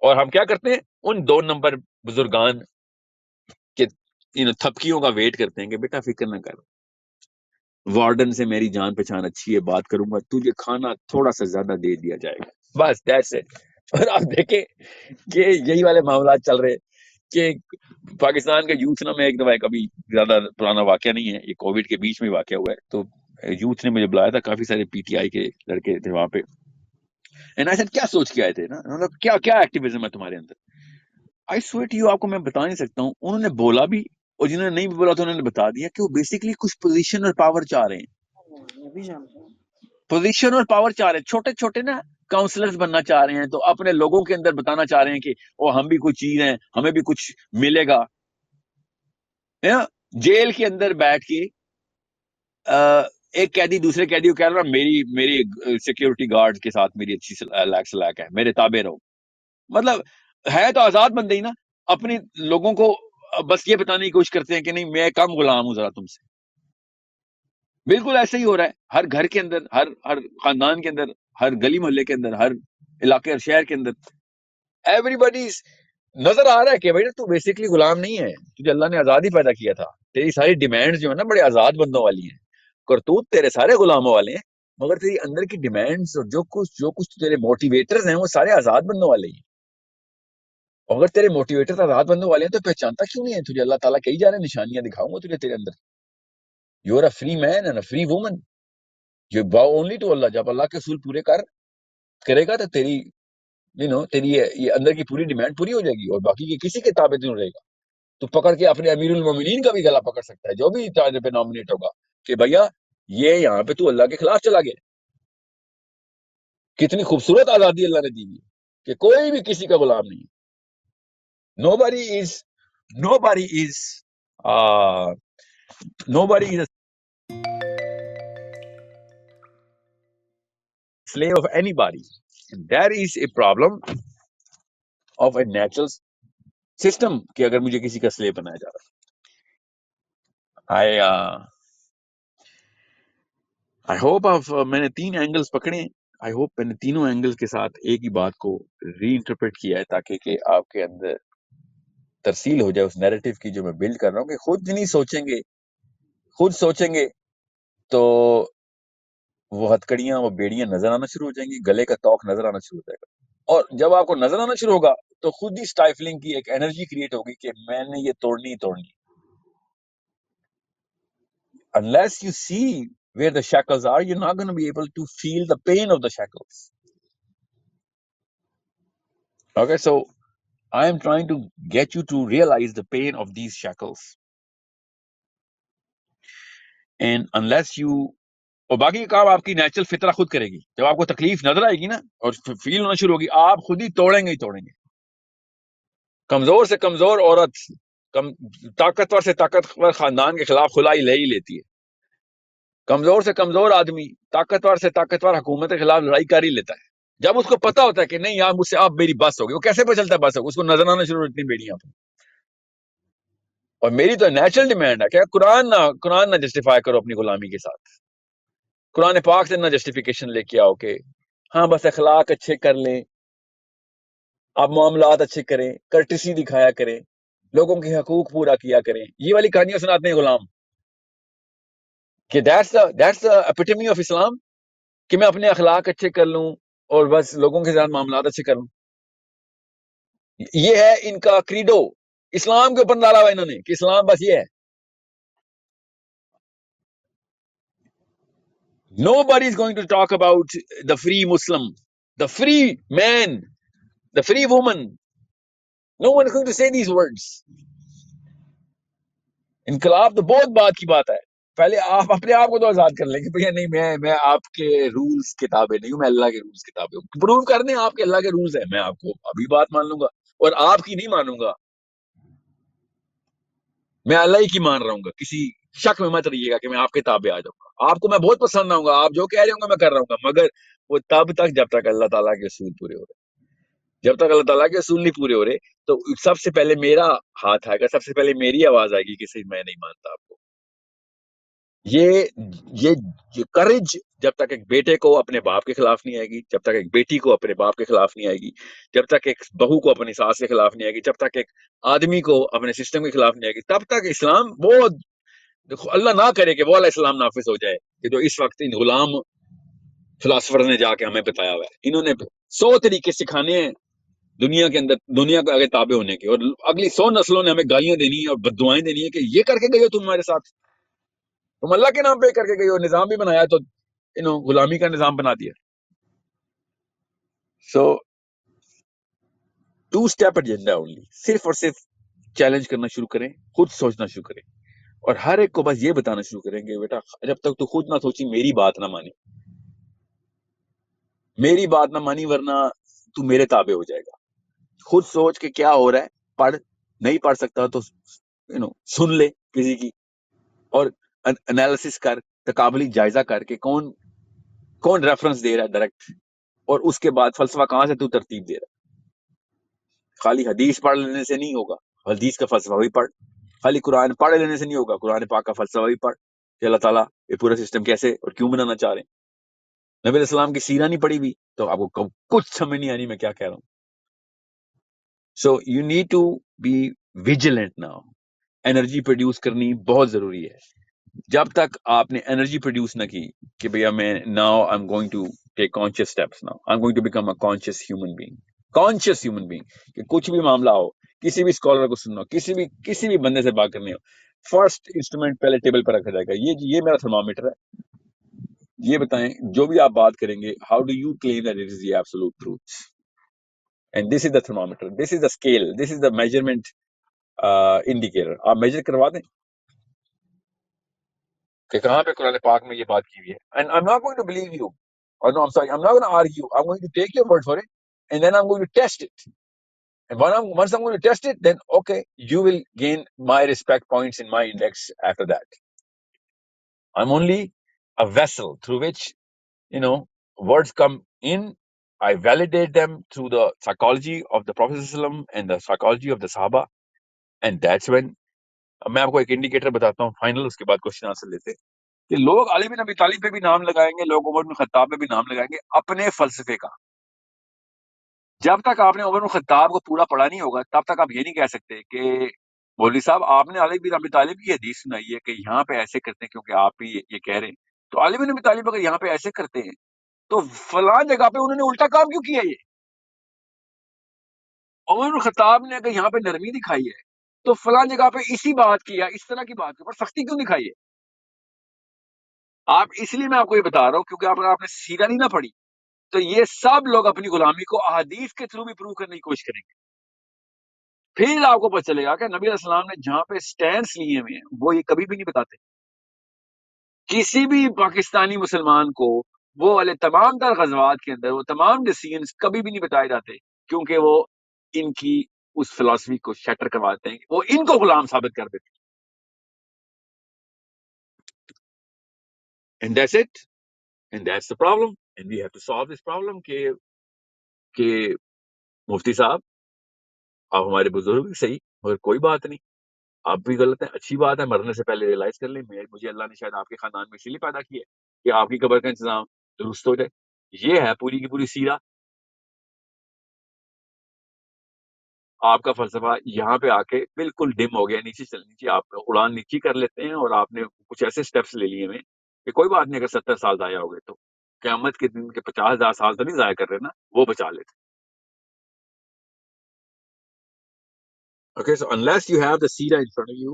اور ہم کیا کرتے ہیں؟ ان دو نمبر بزرگان کے تھپکیوں کا ویٹ کرتے ہیں کہ بیٹا فکر نہ کر، وارڈن سے میری جان پہچان اچھی ہے، بات کروں گا، تجھے کھانا تھوڑا سا زیادہ دے دیا جائے گا، بس دیٹس اٹ. اور آپ دیکھیں کہ یہی والے معاملات چل رہے کہ پاکستان کے یوتھ نا، میں ایک دفعہ کبھی زیادہ پرانا واقعہ نہیں ہے، یہ کووڈ کے بیچ میں واقعہ ہوا ہے، تو یوتھ نے مجھے بلایا تھا، کافی سارے پی ٹی آئی کے لڑکے تھے وہاں پہ. کیا سوچ کے آئے تھے نا، کیا ایکٹیویزم ہے تمہارے اندر؟ آئی سویٹ یو، آپ کو میں بتا نہیں سکتا ہوں. انہوں نے بولا بھی، اور جنہوں نے نہیں بھی بولا تو انہوں نے بتا دیا کہ وہ بیسیکلی کچھ پوزیشن اور پاور چاہ رہے ہیں، پوزیشن اور پاور چاہ رہے ہیں. چھوٹے چھوٹے نا کاؤنسلرز بننا چاہ رہے ہیں، تو اپنے لوگوں کے اندر بتانا چاہ رہے ہیں کہ وہ ہم بھی کوئی چیز ہیں، ہمیں بھی کچھ ملے گا. جیل کے اندر بیٹھ کے ایک قیدی دوسرے قیدی کو کہہ رہا میری سیکیورٹی گارڈ کے ساتھ میری اچھی سلاک ہے، میرے تابع رہو. مطلب ہے تو آزاد بندے ہی نا، اپنے لوگوں کو بس یہ بتانے کی کوشش کرتے ہیں کہ نہیں میں کم غلام ہوں ذرا تم سے. بالکل ایسا ہی ہو رہا ہے ہر گھر کے اندر، ہر خاندان کے اندر، ہر گلی محلے کے اندر، ہر علاقے اور شہر کے اندر. ایوری بڈی نظر آ رہا ہے کہ بھائی تو بیسکلی غلام نہیں ہے، تجھے اللہ نے آزادی پیدا کیا تھا، تیری ساری ڈیمانڈز جو ہے نا بڑے آزاد بندوں والی ہیں، کرتوت تیرے سارے غلاموں والے ہیں، مگر تیری اندر کی ڈیمانڈز اور جو کچھ تیرے موٹیویٹرز ہیں وہ سارے آزاد بندوں والے ہیں. اگر تیرے موٹیویٹر آزاد بندوں والے ہیں تو پہچانتا کیوں نہیں ہے؟ تجھے اللہ تعالیٰ کہی جا رہے ہیں نشانیاں دکھاؤں گا تجھے تیرے اندر. You are a free man and a free woman, you bow only to Allah. جب اللہ کے اصول پورے کرے گا تو تیری تیری یہ اندر کی پوری ڈیمانڈ پوری ہو جائے گی، اور باقی کے کسی کے تابع نہیں رہے گا. تو پکڑ کے اپنے امیر المومنین کا بھی گلا پکڑ سکتا ہے جو بھی چارج پہ نامنیٹ ہوگا کہ بھیا یہ یہاں پہ تو اللہ کے خلاف چلا گیا. کتنی خوبصورت آزادی اللہ نے دی ہے کہ کوئی بھی کسی کا غلام نہیں. nobody is a slave of anybody. There is a problem of a natural system کہ اگر مجھے کسی کا سلیو بنایا جا رہا. I hope میں نے 3 اینگلز پکڑے ہیں. I hope میں نے تینوں اینگلز کے ساتھ ایک ہی بات کو ری انٹرپریٹ کیا ہے تاکہ کہ آپ کے اندر ترسیل ہو جائے اس نیریٹو کی جو میں بلڈ کر رہا ہوں، کہ خود نہیں سوچیں گے تو وہ ہتکڑیاں، وہ بیڑیاں نظر آنا شروع ہو جائیں گی، گلے کا توق نظر آنا شروع ہو جائے گا. اور جب آپ کو نظر آنا شروع ہوگا تو خود ہی سٹائفلنگ کی ایک انرجی کریٹ ہوگی کہ میں نے یہ توڑنی ہی توڑنی. Unless you see where the shackles are, you're not going to be able to feel the pain of the shackles. Okay, so I am trying to get you to realize the pain of these shackles. And unless you اور باقی کا کام آپ کی natural فطرہ خود کرے گی. جب آپ کو تکلیف نظر آئے گی نا اور فیل ہونا شروع ہوگی, آپ خود ہی توڑیں گے ہی توڑیں گے. کمزور سے کمزور عورت طاقتور سے طاقتور خاندان کے خلاف کھلائی لے ہی لیتی ہے. کمزور سے کمزور آدمی طاقتور سے طاقتور حکومت کے خلاف لڑائی کر ہی لیتا ہے. جب اس کو پتا ہوتا ہے کہ نہیں یار مجھ سے اب میری بس ہوگی, وہ کیسے پہ چلتا ہے بس ہوگی, اس کو نظر آنا شروع اتنی بیڑیاں پہ. اور میری تو نیچرل ڈیمانڈ ہے کہ قرآن نہ جسٹیفائی کرو اپنی غلامی کے ساتھ. قرآن پاک سے نہ جسٹیفیکیشن لے کے آؤ کہ ہاں بس اخلاق اچھے کر لیں, آپ معاملات اچھے کریں, کرٹسی دکھایا کریں, لوگوں کے حقوق پورا کیا کریں. یہ والی کہانیاں سناتے ہیں غلام کہ دیٹس the epitome of اسلام, کہ میں اپنے اخلاق اچھے کر لوں اور بس لوگوں کے ساتھ معاملات اچھے کر لوں. یہ ہے ان کا کریڈو. اسلام کے اوپر ڈالا ہوا انہوں نے کہ اسلام بس یہ ہے. Nobody is going to talk about the free Muslim, the free man, the free woman. No one is going to say these words. انقلاب تو بہت بات کی بات ہے. پہلے آپ اپنے آپ کو تو آزاد کر لیں کہ بھیا نہیں میں آپ کے رولز کتابیں نہیں ہوں, میں اللہ کے رولز کتابیں ہوں. پروو کر دیں آپ کے اللہ کے رولز ہیں, میں آپ کو ابھی بات مان لوں گا اور آپ کی نہیں مانوں گا. میں اللہ ہی کی مان رہا ہوں گا. کسی شک میں مت رہیے گا کہ میں آپ کے تابع آ جاؤں گا. آپ کو میں بہت پسند آؤں گا, آپ جو کہہ رہے ہوں گا میں کر رہا ہوں گا, مگر وہ تب تک جب تک اللہ تعالیٰ کے اصول پورے ہو رہے. جب تک اللہ تعالیٰ کے اصول نہیں پورے ہو رہے تو سب سے پہلے میرا ہاتھ آئے گا, سب سے پہلے میری آواز آئے گی کہ صحیح میں نہیں مانتا آپ کو. یہ کرج جب تک ایک بیٹے کو اپنے باپ کے خلاف نہیں آئے گی, جب تک ایک بیٹی کو اپنے باپ کے خلاف نہیں آئے گی, جب تک ایک بہو کو اپنی ساس کے خلاف نہیں آئے گی, جب تک ایک آدمی کو اپنے سسٹم کے خلاف نہیں آئے گی, تب تک اسلام بہت, اللہ نہ کرے کہ وہ والا اسلام نافذ ہو جائے کہ جو اس وقت ان غلام فلاسفر نے جا کے ہمیں بتایا ہوا ہے. انہوں نے 100 طریقے سکھانے ہیں دنیا کے اندر, دنیا کو آگے تابع ہونے کے, اور اگلی 100 نسلوں نے ہمیں گالیاں دینی ہیں اور بددعائیں دینی ہیں کہ یہ کر کے گئے ہو تم ہمارے ساتھ, تم اللہ کے نام پہ کر کے گئے ہو, نظام بھی بنایا تو غلامی کا نظام بنا دیا. سو 2 اسٹیپ ایجنڈا اونلی, صرف اور صرف چیلنج کرنا شروع کریں, خود سوچنا شروع کریں, اور ہر ایک کو بس یہ بتانا شروع کریں کہ بیٹا جب تک تو خود نہ سوچی میری بات نہ مانی, میری بات نہ مانی ورنہ تو میرے تابع ہو جائے گا. خود سوچ کے کیا ہو رہا ہے, پڑھ, نہیں پڑھ سکتا تو سن لے کسی کی, اور انالیسس کر, تقابلی جائزہ کر کے کون ریفرنس دے رہا ہے ڈائریکٹ, اور اس کے بعد فلسفہ کہاں سے تو ترتیب دے رہا ہے. خالی حدیث پڑھ لینے سے نہیں ہوگا, حدیث کا فلسفہ بھی پڑھ. خالی قرآن پڑھ لینے سے نہیں ہوگا, قرآن پاک کا فلسفہ بھی پڑھ کہ اللہ تعالیٰ یہ پورا سسٹم کیسے اور کیوں بنانا چاہ رہے ہیں. نبی علیہ السلام کی سیرہ نہیں پڑھی بھی تو آپ کو کچھ سمجھ نہیں آنی میں کیا کہہ رہا ہوں. So you need to be vigilant now. Energy produce کرنی بہت ضروری ہے. جب تک آپ نے انرجی پروڈیوس نہ کی کہ بھیا میں now I am going to take conscious steps, now I am going to become a conscious human being, conscious human being, کہ کچھ بھی معاملہ ہو, کسی بھی اسکالر کو سننا ہو, کسی بھی بندے سے بات کرنی ہو, فرسٹ انسٹرومنٹ پہلے ٹیبل پر رکھا جائے گا. یہ میرا تھرمامیٹر ہے. یہ بتائیں جو بھی آپ بات کریں گے, how do you claim that it is the absolute truth, and this is the thermometer, this is the scale, this is the measurement indicator. آپ میجر کروا دیں کہ کہاں پہ قرآن پاک میں یہ بات کی ہوئی ہے. And I am not going to believe you, or no, I'm sorry, I'm not going to argue. I'm going to take your word for it, and then I'm going to test it. And once I'm going to test it, then okay, you will gain my respect points in my index after that. I'm only a vessel through which, words come in. I validate them through the psychology of the Prophet ﷺ and the psychology of the Sahaba. And that's when, میں آپ کو ایک indicator بتاتا ہوں final, اس کے بعد question answer لیتے ہیں, کہ لوگ علی بن ابی طالب پہ بھی نام لگائیں گے, لوگ عمر بن خطاب پہ بھی نام لگائیں گے اپنے فلسفے کا. جب تک آپ نے عمر بن خطاب کو پورا پڑھا نہیں ہوگا تب تک آپ یہ نہیں کہہ سکتے کہ مولوی صاحب آپ نے علی بن ابی طالب کی حدیث سنائی ہے کہ یہاں پہ ایسے کرتے ہیں کیونکہ آپ بھی یہ کہہ رہے ہیں, تو علی بن ابی طالب اگر یہاں پہ ایسے کرتے ہیں تو فلاں جگہ پہ انہوں نے الٹا کام کیوں کیا. یہ عمر بن خطاب نے اگر یہاں پہ نرمی دکھائی ہے تو فلاں جگہ پہ اسی بات کیا, اس طرح کی بات کے اوپر سختی کیوں دکھائی ہے. آپ اس لیے میں آپ کو یہ بتا رہا ہوں کیونکہ آپ نے سیرہ نہیں نہ پڑھی تو یہ سب لوگ اپنی غلامی کو احادیث کے تھرو بھی پروو کرنے کی کوشش کریں گے. پھر آپ کو پتہ چلے گا کہ نبی علیہ السلام نے جہاں پہ سٹینڈز لیے ہوئے ہیں وہ یہ کبھی بھی نہیں بتاتے. کسی بھی پاکستانی مسلمان کو وہ والے تمام تر غزوات کے اندر وہ تمام ڈیسیجنز کبھی بھی نہیں بتائے جاتے، کیونکہ وہ ان کی اس فلسفی کو شیٹر کرواتے ہیں، وہ ان کو غلام ثابت کر دیتے ہیں. And that's it. And that's the problem. And we have to solve this problem کہ مفتی صاحب آپ ہمارے بزرگ صحیح مگر کوئی بات نہیں، آپ بھی غلط ہیں، اچھی بات ہے، مرنے سے پہلے ریئلائز کر لیں مجھے اللہ نے شاید آپ کے خاندان میں اسی لیے پیدا کیا ہے کہ آپ کی قبر کا انتظام درست ہو جائے. یہ ہے پوری کی پوری سیرہ. آپ کا فلسفہ یہاں پہ آ کے بالکل ڈم ہو گیا، نیچے آپ اڑان نیچی کر لیتے ہیں، اور آپ نے کچھ ایسے سٹیپس لے لیے ہوئے کہ کوئی بات نہیں، اگر 70 سال ضائع ہو گئے تو قیامت کے دن کے 50,000 سال تو نہیں ضائع کر رہے نا، وہ بچا لیتے. Okay, so unless you have the seerah in front of you,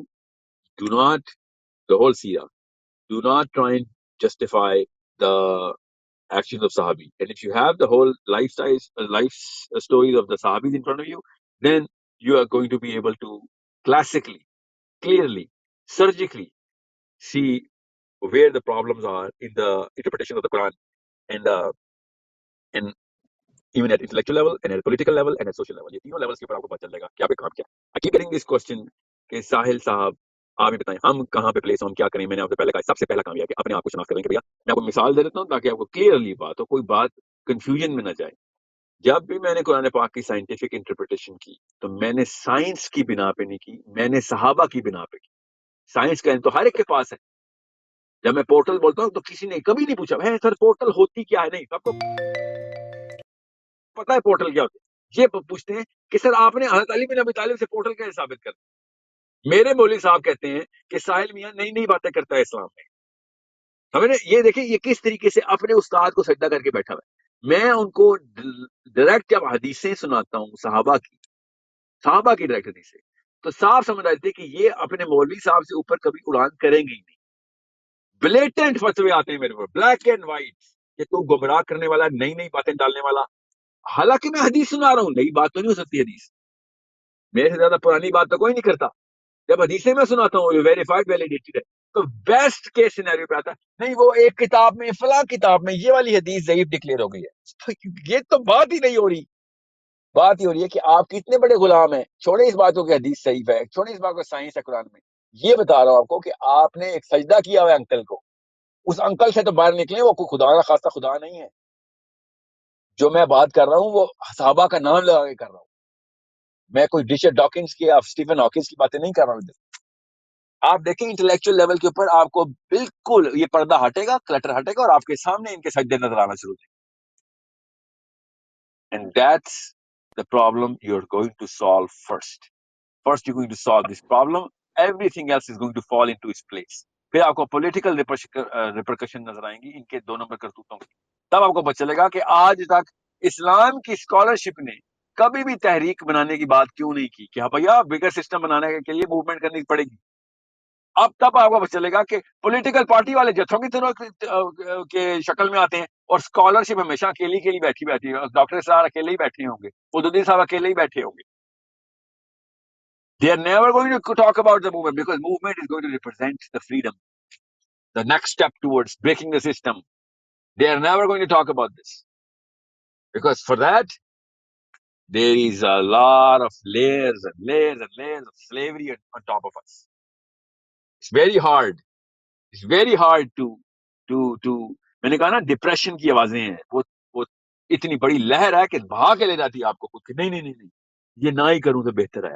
do not, the whole seerah, do not try and justify the actions of Sahabi. And if you have the whole life stories of the Sahabis in front of you, then you are going to be able to classically, clearly, surgically see where the problems are in the interpretation of the Quran, and and even at intellectual level, and at political level, and at social level. یہ تینوں levels کے اوپر آپ کو پتہ چلے گا کہ آپ کام کیا. I keep getting this question کہ ساحل صاحب آپ ہی بتائیں ہم کہاں پہ پلیس ہوں، ہم کیا کریں. میں نے آپ سے پہلے کہا سب سے پہلا کام یہ ہے کہ اپنے آپ کو شناخت کریں کہ بھیا میں آپ کو مثال دے دیتا ہوں تاکہ آپ کو کلیئرلی بات ہو، کوئی بات کنفیوژن میں نہ جائے. جب بھی میں نے قرآن پاک کی سائنٹیفک انٹرپریٹیشن کی تو میں نے سائنس کی بنا پہ نہیں کی، میں نے صحابہ کی بنا پہ کی. سائنس کا علم تو ہر ایک کے پاس ہے. جب میں پورٹل بولتا ہوں تو کسی نے کبھی نہیں پوچھا ہے سر پورٹل ہوتی کیا ہے، نہیں سب کو پتا ہے پورٹل کیا ہوتی ہے. یہ پوچھتے ہیں کہ سر آپ نے حضرت علی بن ابی طالب سے پورٹل کیسے ثابت کر. میرے مولوی صاحب کہتے ہیں کہ ساحل میاں نئی نئی باتیں کرتا ہے اسلام میں. ہمیں نے یہ دیکھیں یہ کس طریقے سے اپنے استاد کو سجدہ کر کے بیٹھا ہوا ہے. میں ان کو ڈائریکٹ جب حدیثیں سناتا ہوں صحابہ کی ڈائریکٹ حدیثیں، تو صاف سمجھ آتے کہ یہ اپنے مولوی صاحب سے اوپر کبھی اڑان کریں گے ہی نہیں. بلیٹنٹ فتوے آتے ہیں میرے پر، بلیک اینڈ وائٹ، کہ تو گمراہ کرنے والا، نئی نئی باتیں ڈالنے والا. حالانکہ میں حدیث سنا رہا ہوں، نئی بات تو نہیں ہو سکتی حدیث، میرے سے زیادہ پرانی بات تو کوئی نہیں کرتا. جب حدیثیں میں سناتا ہوں ویریفائڈ ویلیڈیٹڈ ہے، تو بیسٹ کیس سینیریو پہ آتا ہے نہیں وہ ایک کتاب میں فلاں کتاب میں یہ والی حدیث ضعیف ڈکلیئر ہو گئی ہے. یہ تو بات ہی نہیں ہو رہی. بات یہ ہو رہی ہے کہ آپ کتنے بڑے غلام ہیں. چھوڑے اس بات کو کہ حدیث صحیح ہے، چھوڑے اس بات کو سائنس ہے قرآن میں. یہ بتا رہا ہوں آپ کو کہ آپ نے ایک سجدہ کیا ہوا ہے انکل کو، اس انکل سے تو باہر نکلیں، وہ کوئی خدا نہ خاصہ خدا نہیں ہے. جو میں بات کر رہا ہوں وہ صحابہ کا نام لگا کے کر رہا ہوں. میں کوئی رچرڈ ڈاکنز کی یا اسٹیفن ہاکنز کی باتیں نہیں کر رہا ہوں. آپ دیکھیں انٹلیکچوئل لیول کے اوپر آپ کو بالکل یہ پردہ ہٹے گا، کلٹر ہٹے گا، اور آپ کے سامنے ان کے سجدے نظر آنا شروع ہو جائے. And that's the problem you're going to solve first. First you're going to solve this problem, everything else is going to fall into its place. پھر آپ کو پولیٹیکل ریپرکشن نظر آئیں گی ان کے 2 نمبر کرتوتوں کی. تب آپ کو پتہ چلے گا کہ آج تک اسلام کی اسکالرشپ نے کبھی بھی تحریک بنانے کی بات کیوں نہیں کی کہ ہاں بھیا بگر سسٹم بنانے کے لیے موومنٹ کرنی پڑے گی. اب تب آپ کو پتہ چلے گا کہ پولیٹیکل پارٹی والے جتھوں کی طرح کے شکل میں آتے ہیں، اور اسکالرشپ ہمیشہ اکیلی بیٹھی ہے. ڈاکٹر صاحب اکیلے ہی بیٹھے ہوں گے، مدودی صاحب اکیلے ہی بیٹھے ہوں گے. They are never going to talk about the movement because movement is going to represent the freedom, the next step towards breaking the system. They are never going to talk about this because for that there is a lot of layers and layers and layers of slavery on top of us. It's very hard. It's very hard to میں نے کہا نا depression کی آوازیں ہیں، وہ اتنی بڑی لہر ہے کہ بہا کے لے جاتی ہے آپ کو کہ نہیں یہ نہ ہی کروں تو بہتر ہے.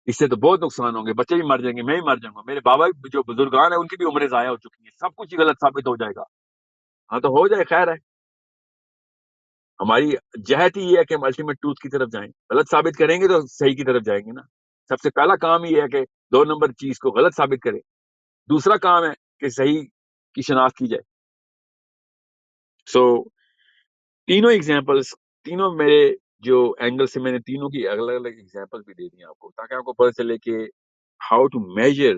اس سے تو بہت نقصان ہوں گے، بچے بھی مر جائیں گے، میں بھی مر جاؤں گا، میرے بابا جو بزرگان ہیں ان کی بھی عمریں ضائع ہو چکی ہیں، سب کچھ غلط ثابت ہو جائے گا. ہاں تو ہو جائے، خیر ہے. ہماری جہت ہی یہ ہے کہ ہم الٹیمیٹ ٹروتھ کی طرف جائیں. غلط ثابت کریں گے تو صحیح کی طرف جائیں گے نا. سب سے پہلا کام یہ ہے کہ 2 نمبر چیز کو غلط ثابت کرے. دوسرا کام ہے کہ صحیح کی شناخت کی جائے. سو تینوں ایگزامپلس، تینوں میرے جو اینگل سے میں نے تینوں کی الگ الگ ایگزامپل بھی دے دی آپ کو تاکہ آپ کو پتہ چلے کہ how to measure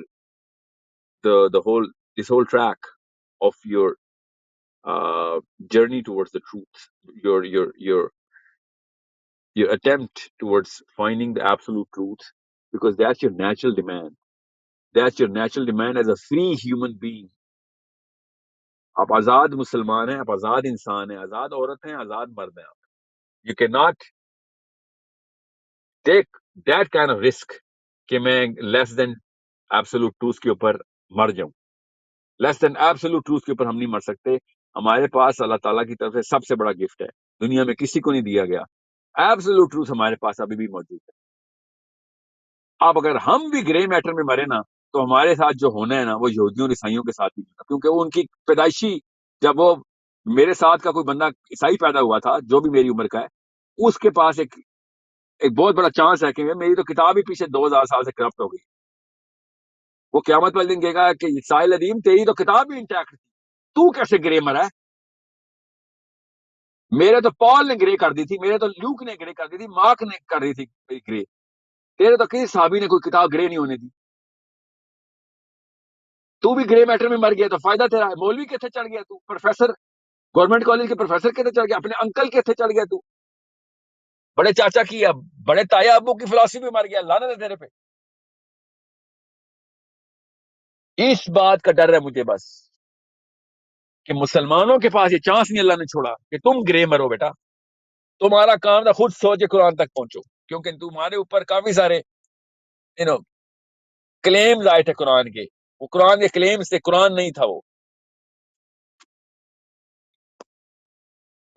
this whole track of your journey towards the truth, your attempt towards finding the absolute truth, because that's your natural demand. That's your natural demand as a free human being. آپ آزاد مسلمان ہیں, آپ آزاد انسان ہیں, آزاد عورت ہیں, آزاد مرد ہیں. آپ you can not take that kind of risk کہ میں لیس دین ایبسولوٹ ٹروث کے اوپر مر جاؤں. لیس دین ایبسولوٹ ٹروث کے اوپر ہم نہیں مر سکتے. ہمارے پاس اللہ تعالیٰ کی طرف سے سب سے بڑا گفٹ ہے, دنیا میں کسی کو نہیں دیا گیا. ایبسولوٹ ٹروث ہمارے پاس ابھی بھی موجود ہے. اب اگر ہم بھی گرے میٹر میں مرے نا, تو ہمارے ساتھ جو ہونا ہے نا وہ یہودیوں اور عیسائیوں کے ساتھ ہی ہونا, کیونکہ وہ ان کی پیدائشی, جب وہ میرے ساتھ کا کوئی بندہ عیسائی پیدا ہوا تھا جو بھی میری عمر کا ہے, اس کے پاس ایک بہت بڑا چانس ہے کہ میری تو کتاب ہی پیچھے 2000 سال سے کرپٹ ہو گئی. وہ قیامت والے دن کہے گا کہ ساحل عظیم تیری تو کتاب بھی انٹیکٹ تھی, تو کیسے گرے مرا ہے؟ میرے تو پال نے گرے کر دی تھی, میرے تو لوک نے گرے کر دی تھی, مارک نے کر دی تھی گرے, تیرے تو کسی صحابی نے کوئی کتاب گرے نہیں ہونے دی. تو بھی گرے میٹر میں مر گیا تو فائدہ تیرا ہے. مولوی کیسے چڑھ گیا تو, پروفیسر گورنمنٹ کالج کے پروفیسر کیسے چڑھ گیا, اپنے انکل کیسے چڑھ گیا تو, بڑے چاچا کی بڑے تایا ابو کی فلسفی میں مر گیا. لعنت ہے تیرے پہ. اس بات کا ڈر ہے مجھے بس کہ مسلمانوں کے پاس یہ چانس نہیں اللہ نے چھوڑا کہ تم گرے مرو بیٹا. تمہارا کام تھا خود سوچ کے قرآن تک پہنچو, کیونکہ تمہارے اوپر کافی سارے کلیمز آئے تھے قرآن کے. وہ قرآن کے کلیمز تھے, قرآن نہیں تھا. وہ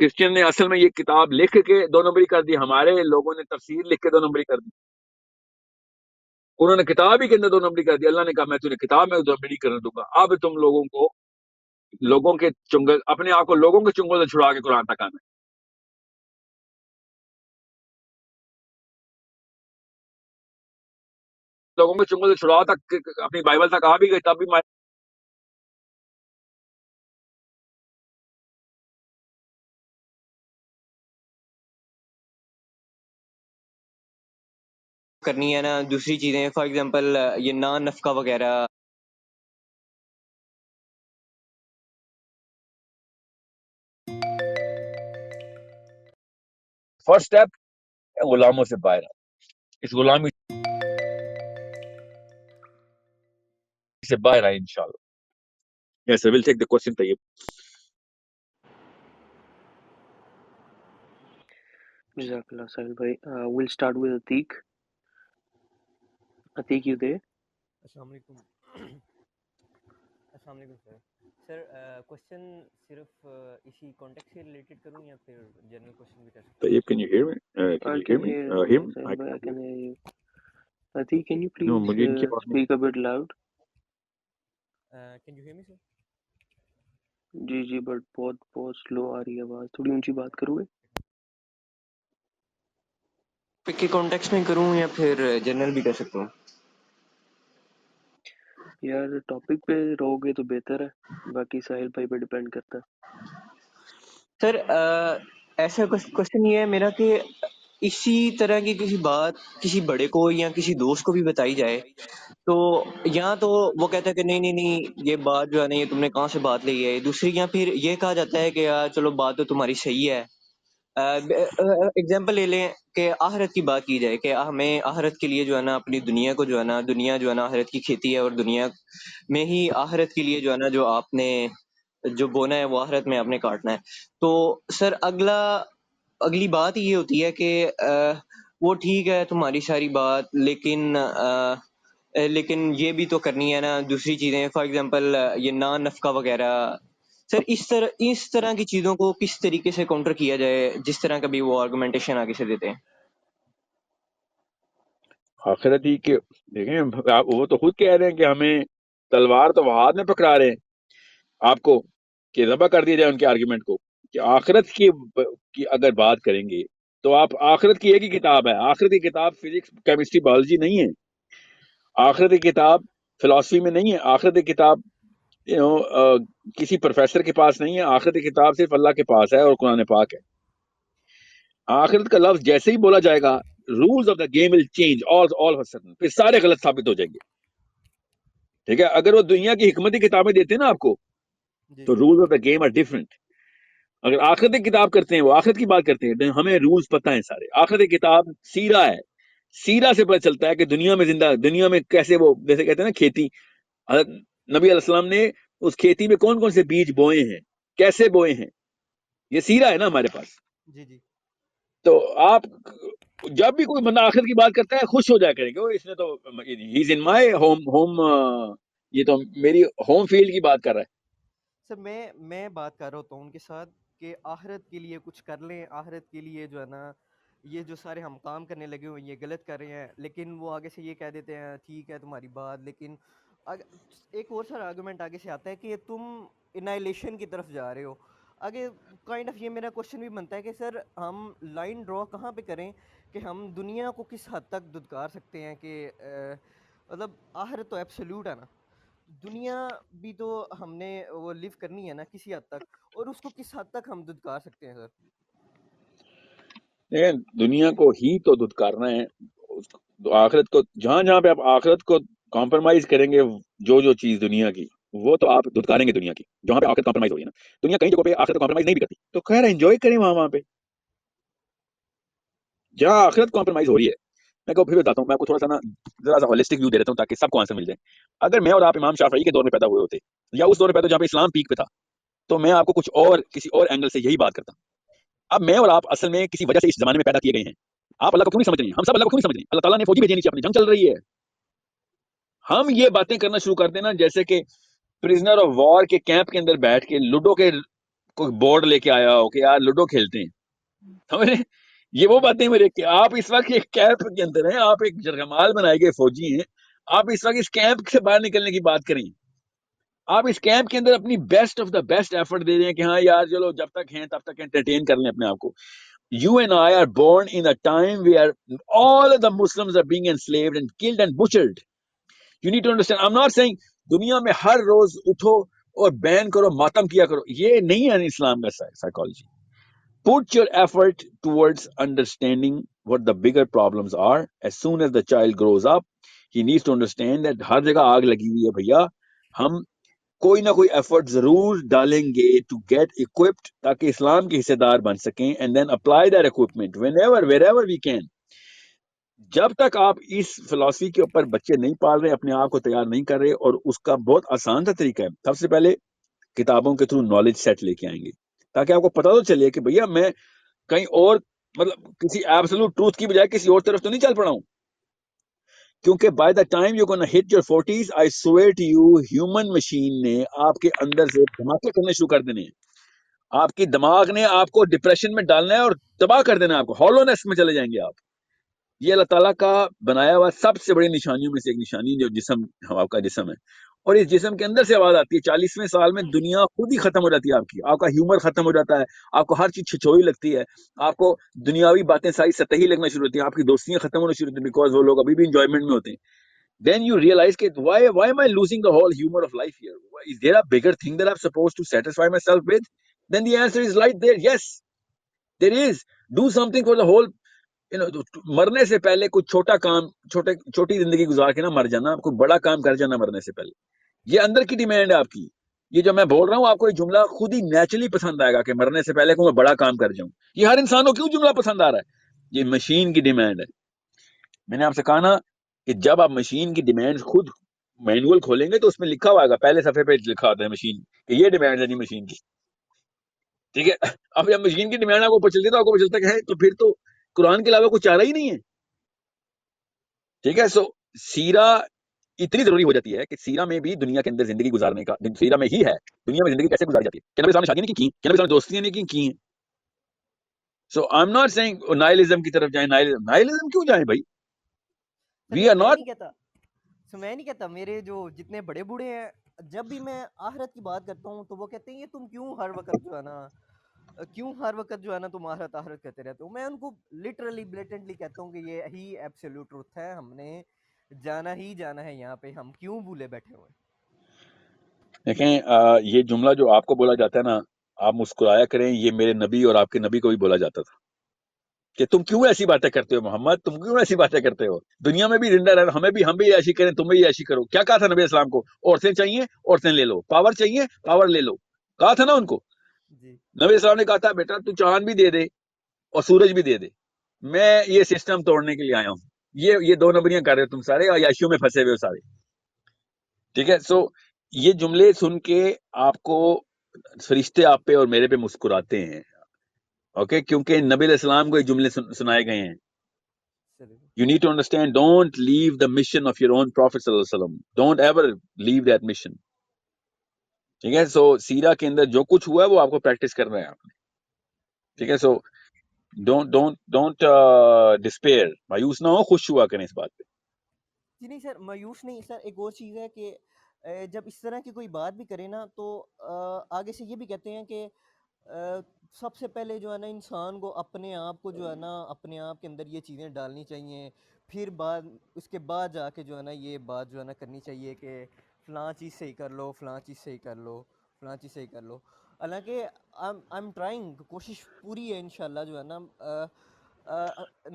کرسچن نے اصل میں یہ کتاب لکھ کے 2 نمبری کر دی, ہمارے لوگوں نے تفسیر لکھ کے 2 نمبری کر دی. انہوں نے کتاب ہی کے اندر 2 نمبری کر دی. اللہ نے کہا میں تجھے کتاب میں 2 نمبری کرنے دوں گا. اب تم لوگوں کے چنگل, اپنے آپ کو لوگوں کے چنگل سے چھڑا کے قرآن تک آنا ہے. لوگوں کے چنگل سے چھڑا تک اپنی بائبل تک آ بھی گئی, تب بھی کرنی ہے نا دوسری چیزیں, فار ایگزامپل یہ نان نفقہ وغیرہ. فرسٹ اسٹیپ غلاموں سے باہر آنا. اس غلامی سے باہر آئے انشاءاللہ. Yes, I will take the question. طیب, جزاک اللہ ساحل بھائی. we'll start with Ateek. Ateek, you there? السلام علیکم. السلام علیکم سر. سر کوشچن صرف اسی کانٹیکٹ سے ریلیٹڈ کروں یا پھر جنرل کوشچن بھی کر سکتا ہوں؟ طیب, can you hear me? Can I you hear can me? hear Him? Sahil I bhai, I can hear. can hear you. Ateek, can you No, please مجھے ان کی بات نہیں. speak a bit loud? Can you hear me sir? جی جی, but بہت بہت سلو آ رہی ہے آواز, تھوڑی اونچی بات کرو گے؟ ٹاپک کے کانٹیکس میں کروں یا پھر جنرل بھی کر سکتا ہوں؟ یار ٹاپک پہ رہو گے تو بہتر ہے, باقی ساحل بھائی پہ ڈیپینڈ کرتا ہے. سر ایسا کوشچن یہ ہے میرا کہ اسی طرح کی کسی بات کسی بڑے کو یا کسی دوست کو بھی بتائی جائے تو یا تو وہ کہتا ہے کہ نہیں نہیں نہیں یہ بات جو ہے نا یہ تم نے کہاں سے بات لی ہے. دوسری, یا پھر یہ کہا جاتا ہے کہ یار چلو بات تو تمہاری صحیح ہے. اگزامپل لے لیں کہ آخرت کی بات کی جائے کہ ہمیں آخرت کے لیے جو ہے نا اپنی دنیا کو جو ہے نا, دنیا جو ہے نا آخرت کی کھیتی ہے, اور دنیا میں ہی آخرت کے لیے جو ہے نا جو آپ نے جو بونا ہے وہ آخرت میں آپ نے کاٹنا ہے. تو سر اگلی بات یہ ہوتی ہے کہ وہ ٹھیک ہے تمہاری ساری بات, لیکن یہ بھی تو کرنی ہے نا دوسری چیزیں, فار ایگزامپل یہ نان نفقہ وغیرہ. سر اس طرح کی چیزوں کو کس طریقے سے کاؤنٹر کیا جائے جس طرح کا بھی وہ آرگومنٹیشن آگے سے دیتے ہیں؟ آخرت ہی کہ دیکھیں, وہ تو خود کہہ رہے ہیں کہ ہمیں تلوار تو وہ ہاتھ میں پکڑا رہے ہیں آپ کو کہ ذبح کر دیا جائے ان کے آرگیومنٹ کو. کہ آخرت کی اگر بات کریں گے تو آپ آخرت کی ایک ہی کتاب ہے. آخرت کی کتاب فزکس, کیمسٹری, بایولوجی نہیں ہے. آخرت کی کتاب فلسفی میں نہیں ہے. آخرت کی کتاب کسی پروفیسر کے پاس نہیں ہے. آخرت کی کتاب صرف اللہ کے پاس ہے اور قرآن پاک ہے. آخرت کا لفظ جیسے ہی بولا جائے گا, rules of the game will change all of a sudden, پھر سارے غلط ثابت ہو جائیں گے. ٹھیک ہے, اگر وہ دنیا کی حکمتی کتابیں دیتے ہیں نا آپ کو جی تو rules of the game are different. اگر آخرت کی کتاب کرتے ہیں, وہ آخرت کی بات کرتے ہیں, ہمیں رولز پتہ ہیں سارے. آخرت کی کتاب سیرہ ہے, سیرہ سے پتہ چلتا ہے کہ دنیا میں کیسے وہ جیسے کہتے ہیں نا کھیتی. حضرت نبی علیہ السلام نے اس کھیتی میں کون کون سے بیج بوئے ہیں, کیسے بوئے ہیں, یہ سیرہ ہے نا ہمارے پاس. جی جی تو آپ جب بھی کوئی بندہ آخرت کی بات کرتا ہے خوش ہو جایا کریں گے, اس نے تو ہی از ان مائی ہوم یہ تو میری ہوم فیلڈ کی بات کر رہا ہے. سر میں بات کر رہا ہوتا ہوں ان کے ساتھ کہ آخرت کے لیے کچھ کر لیں, آخرت کے لیے جو ہے نا یہ جو سارے ہم کام کرنے لگے ہوئے ہیں یہ غلط کر رہے ہیں, لیکن وہ آگے سے یہ کہہ دیتے ہیں ٹھیک ہے تمہاری بات, لیکن ایک اور سارا آرگومنٹ آگے سے آتا ہے کہ تم انائلیشن کی طرف جا رہے ہو. آگے کائنڈ آف یہ میرا کوشچن بھی بنتا ہے کہ سر ہم لائن ڈرا کہاں پہ کریں کہ ہم دنیا کو کس حد تک دھتکار سکتے ہیں, کہ مطلب آخرت تو ایبسلیوٹ ہے نا, دنیا بھی تو ہم نے وہ لیو کرنی ہے نا کسی حد تک, اور اس کو کس حد تک ہم دھتکار سکتے ہیں سر؟ لیکن دنیا کو ہی تو دھتکارنا ہے, آخرت کو جہاں جہاں پہ آپ آخرت کو کمپرومائز کریں گے, جو چیز دنیا کی وہ تو آپ دھتکاریں گے دنیا کی. جہاں پہ آخرت کمپرومائز ہو رہی ہے نا, دنیا کئی جگہوں پہ آخرت کمپرومائز نہیں بھی کرتی, تو خیر انجوائے کریں وہاں پہ. جہاں آخرت کمپرومائز ہو رہی ہے, میں کو پھر بتاتا ہوں, میں آپ کو تھوڑا سا نا ذرا سا ہولسٹک ویو دے دیتا ہوں تاکہ سب کو آنسر مل جائے. اگر میں اور آپ امام شافعی کے دور میں پیدا ہوئے ہوتے, یا اس دور میں پیدا جہاں پہ اسلام پیک پہ تھا, تو میں آپ کو کچھ اور کسی اور اینگل سے یہی بات کرتا. اب میں اور آپ اصل میں کسی وجہ سے اس زمانے میں پیدا کیے گئے ہیں. آپ اللہ کو کیوں نہیں سمجھ رہے ہیں, ہم سب اللہ کو کیوں نہیں سمجھ رہے ہیں. اللہ تعالیٰ نے فوجی بھیجی نیچے, اپنی جنگ چل رہی ہے. ہم یہ باتیں کرنا شروع کر دینا جیسے کہ پرزنر آف وار کے کیمپ کے اندر بیٹھ کے لوڈو کے کوئی بورڈ لے کے آیا ہو کہ یار لوڈو کھیلتے ہیں, سمجھ رہے ہیں؟ یہ وہ باتیں میرے کہ آپ اس وقت ایک کیمپ کے اندر ہیں, آپ ایک جرگمال بنائے گئے فوجی ہیں, آپ اس وقت اس کیمپ سے باہر نکلنے کی بات کریں. آپ اس کیمپ کے اندر اپنی best of the best effort دے رہے ہیں کہ ہاں یار چلو جب تک ہیں تب تک انٹرٹین کر لیں اپنے آپ کو. You and I are born in a time where all of the Muslims are being enslaved and killed and butchered. You need to understand. I'm not saying دنیا میں ہر روز اٹھو اور بین کرو, ماتم کیا کرو, یہ نہیں ہے اسلام کا psychology. Put your effort towards understanding what the bigger problems are. As soon as the child grows up, he needs to understand that ہر جگہ آگ لگی ہوئی ہے بھیا, ہم کوئی نہ کوئی ایفرٹ ضرور ڈالیں گے ٹو گیٹ equipped تاکہ اسلام کے حصے دار بن سکیں, and then apply that equipment whenever wherever we can. جب تک آپ اس فلسفی کے اوپر بچے نہیں پال رہے, اپنے آپ کو تیار نہیں کر رہے, اور اس کا بہت آسان سا طریقہ ہے, سب سے پہلے کتابوں کے تھرو نالج سیٹ لے کے آئیں گے تاکہ آپ کو پتا تو چلے کہ بھیا میں کہیں اور مطلب کسی ایبسولوٹ ٹروتھ کی بجائے کسی اور طرف تو نہیں چل پڑا ہوں. کیونکہ by the time you gonna hit your 40s, I swear to you, human machine نے آپ کے اندر سے دھماکے کرنے شروع کر دینے ہیں. آپ کی دماغ نے آپ کو ڈپریشن میں ڈالنا ہے اور تباہ کر دینا ہے آپ کو, ہالونیس میں چلے جائیں گے آپ. یہ اللہ تعالیٰ کا بنایا ہوا سب سے بڑی نشانیوں میں سے ایک نشانی جو جسم آپ کا جسم ہے, اور اس جسم کے اندر سے آواز آتی ہے. 40ویں سال میں دنیا خود ہی ختم ہو جاتی ہے, آپ کا ہیومر ختم ہو جاتا ہے, آپ کو ہر چیز چھچوئی لگتی ہے, آپ کو دنیاوی باتیں ساری سطحی لگنا شروع ہوتی ہیں, آپ کی دوستیاں ختم ہونا شروع ہوتی ہیں بیکاز وہ لوگ ابھی بھی انجوائمنٹ میں ہوتے ہیں. Then you realize that why am I losing the whole humor of life here? Is there a bigger thing that I'm supposed to satisfy myself with? Then the answer is right there. Yes, there is. Do something for the whole. مرنے سے پہلے کوئی چھوٹا کام, چھوٹی زندگی گزار کے نہ مر جانا, کوئی بڑا کام کر جانا مرنے سے پہلے. یہ اندر کی ڈیمانڈ ہے آپ کی. یہ جو میں بول رہا ہوں آپ کو یہ جملہ خود ہی نیچرلی پسند آئے گا کہ مرنے سے پہلے کو میں بڑا کام کر جاؤں. یہ ہر انسان کو کیوں جملہ پسند آ رہا ہے؟ یہ مشین کی ڈیمانڈ ہے. میں نے آپ سے کہا نا کہ جب آپ مشین کی ڈیمانڈ خود مینول کھولیں گے تو اس میں لکھا ہوا گا, پہلے صفحے پہ لکھا ہوتا ہے مشین کہ یہ ڈیمانڈ ہے جی مشین کی, ٹھیک ہے. اب جب مشین کی ڈیمانڈ آپ کو پتہ چلتی ہے تو آپ کو پتہ چلتا ہے تو پھر تو قرآن کے علاوہ کچھ چارہ ہی نہیں ہے, ٹھیک ہے. سو سیرہ اتنی ضروری ہو جاتی ہے کہ سیرہ میں بھی دنیا کے اندر زندگی گزارنے کا, سیرہ میں ہی ہے دنیا میں زندگی کیسے گزاری جاتی ہے. کہ نبی صاحب نے شادی نہیں کی, کہ نبی صاحب نے دوستیاں نہیں کی ہیں. سو آئی ایم ناٹ سیئنگ نائلزم کی طرف جائیں. نائلزم کیوں جائیں بھائی, وی آر ناٹ. میں نہیں کہتا, میرے جو جتنے بڑے بوڑھے ہیں جب بھی میں آخرت کی بات کرتا ہوں تو وہ کہتے ہیں یہ تم کیوں ہر وقت جو ہے نا تم آخرت کہتے رہتے ہو. میں ان کو لٹرلی بلیٹنٹلی کہتا ہوں کہ یہ ہی ایبسولوٹ ٹروتھ ہے, ہم نے جانا ہی جانا ہے یہاں پہ, ہم کیوں بھولے بیٹھے ہوئے. دیکھیں یہ جملہ جو آپ کو بولا جاتا ہے نا, آپ مسکرایا کریں, یہ میرے نبی اور آپ کے نبی کو بھی بولا جاتا تھا کہ تم کیوں ایسی باتیں کرتے ہو محمد, تم کیوں ایسی باتیں کرتے ہو, دنیا میں بھی زندہ رہنا, ہم بھی ایسی کریں, تم بھی ایسی کرو. کیا کہا تھا نبی اسلام کو, عورتیں چاہیے عورتیں لے لو, پاور چاہیے پاور لے لو, کہا تھا نا ان کو. جی نبی اسلام نے کہا تھا بیٹا تو چاند بھی دے دے اور سورج بھی دے دے, میں یہ سسٹم توڑنے کے لیے آیا ہوں. یہ دو نمبریاں کر رہے ہو تم سارے, اور عیاشیوں میں پھنسے ہوئے ہو سارے, ٹھیک ہے. سو یہ جملے سن کے آپ کو فرشتے آپ پہ اور میرے پہ مسکراتے ہیں، اوکے، کیونکہ نبی علیہ السلام کو یہ جملے سنائے گئے ہیں. You need to understand, don't leave the mission of your own Prophet صلی اللہ علیہ وسلم. Don't ever leave that mission. ٹھیک ہے، سو سیرہ کے اندر جو کچھ ہوا ہے وہ آپ کو پریکٹس کرنا ہے آپ نے. ٹھیک ہے، سو ڈونٹ ڈسپیئر، مایوس نہ ہو، خوش ہوا کریں اس بات پہ. جی نہیں سر، مایوس نہیں سر. ایک اور چیز ہے کہ جب اس طرح کی کوئی بات بھی کرے نا تو آگے سے یہ بھی کہتے ہیں کہ سب سے پہلے جو ہے نا انسان کو اپنے آپ کو جو ہے نا اپنے آپ کے اندر یہ چیزیں ڈالنی چاہیے، پھر اس کے بعد جا کے جو ہے نا یہ بات جو ہے نا کرنی چاہیے کہ فلاں چیز صحیح کر لو، فلاں چیز صحیح کر لو، فلاں چیز صحیح کر لو. حالانکہ آئی ایم ٹرائنگ، کوشش پوری ہے انشاءاللہ جو ہے نا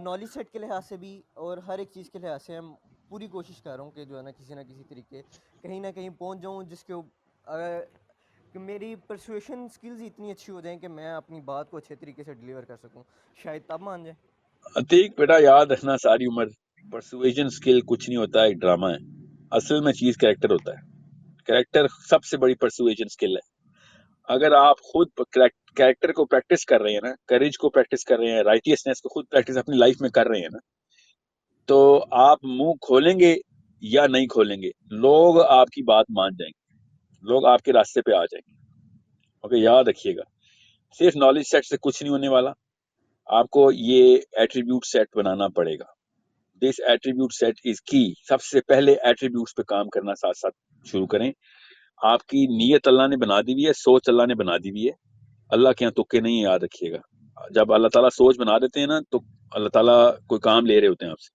نالج سیٹ کے لحاظ سے بھی اور ہر ایک چیز کے لحاظ سے ہم پوری کوشش کر رہا ہوں کہ جو ہے نا کسی نہ کسی طریقے کہیں نہ کہیں پہنچ جاؤں جس کے کہ میری پرسویشن سکلز اتنی اچھی ہو جائیں کہ میں اپنی بات کو اچھے طریقے سے ڈیلیور کر سکوں، شاید تب مان جائیں. عتیق بیٹا یاد رکھنا ساری عمر، پرسویژن اسکل کچھ نہیں ہوتا، ایک ڈرامہ ہے. اصل میں چیز کریکٹر ہوتا ہے. کریکٹر سب سے بڑی پرسویژن اسکل ہے. اگر آپ خود کریکٹر کو پریکٹس کر رہے ہیں نا، کریج کو پریکٹس کر رہے ہیں، رائٹیسنس کو خود پریکٹس اپنی لائف میں کر رہے ہیں نا، تو آپ منہ کھولیں گے یا نہیں کھولیں گے، لوگ آپ کی بات مان جائیں گے، لوگ آپ کے راستے پہ آ جائیں گے. اوکے، یاد رکھیے گا، صرف نالج سیٹ سے کچھ نہیں ہونے والا. آپ کو یہ ایٹریبیوٹ سیٹ بنانا پڑے گا. دس ایٹریبیوٹ سیٹ از کی. سب سے پہلے ایٹریبیوٹس پہ کام کرنا ساتھ ساتھ شروع کریں. آپ کی نیت اللہ نے بنا دی ہوئی ہے، سوچ اللہ نے بنا دی ہوئی ہے. اللہ کے یہاں تکے نہیں، یاد رکھیے گا. جب اللہ تعالیٰ سوچ بنا دیتے ہیں نا تو اللہ تعالیٰ کوئی کام لے رہے ہوتے ہیں آپ سے.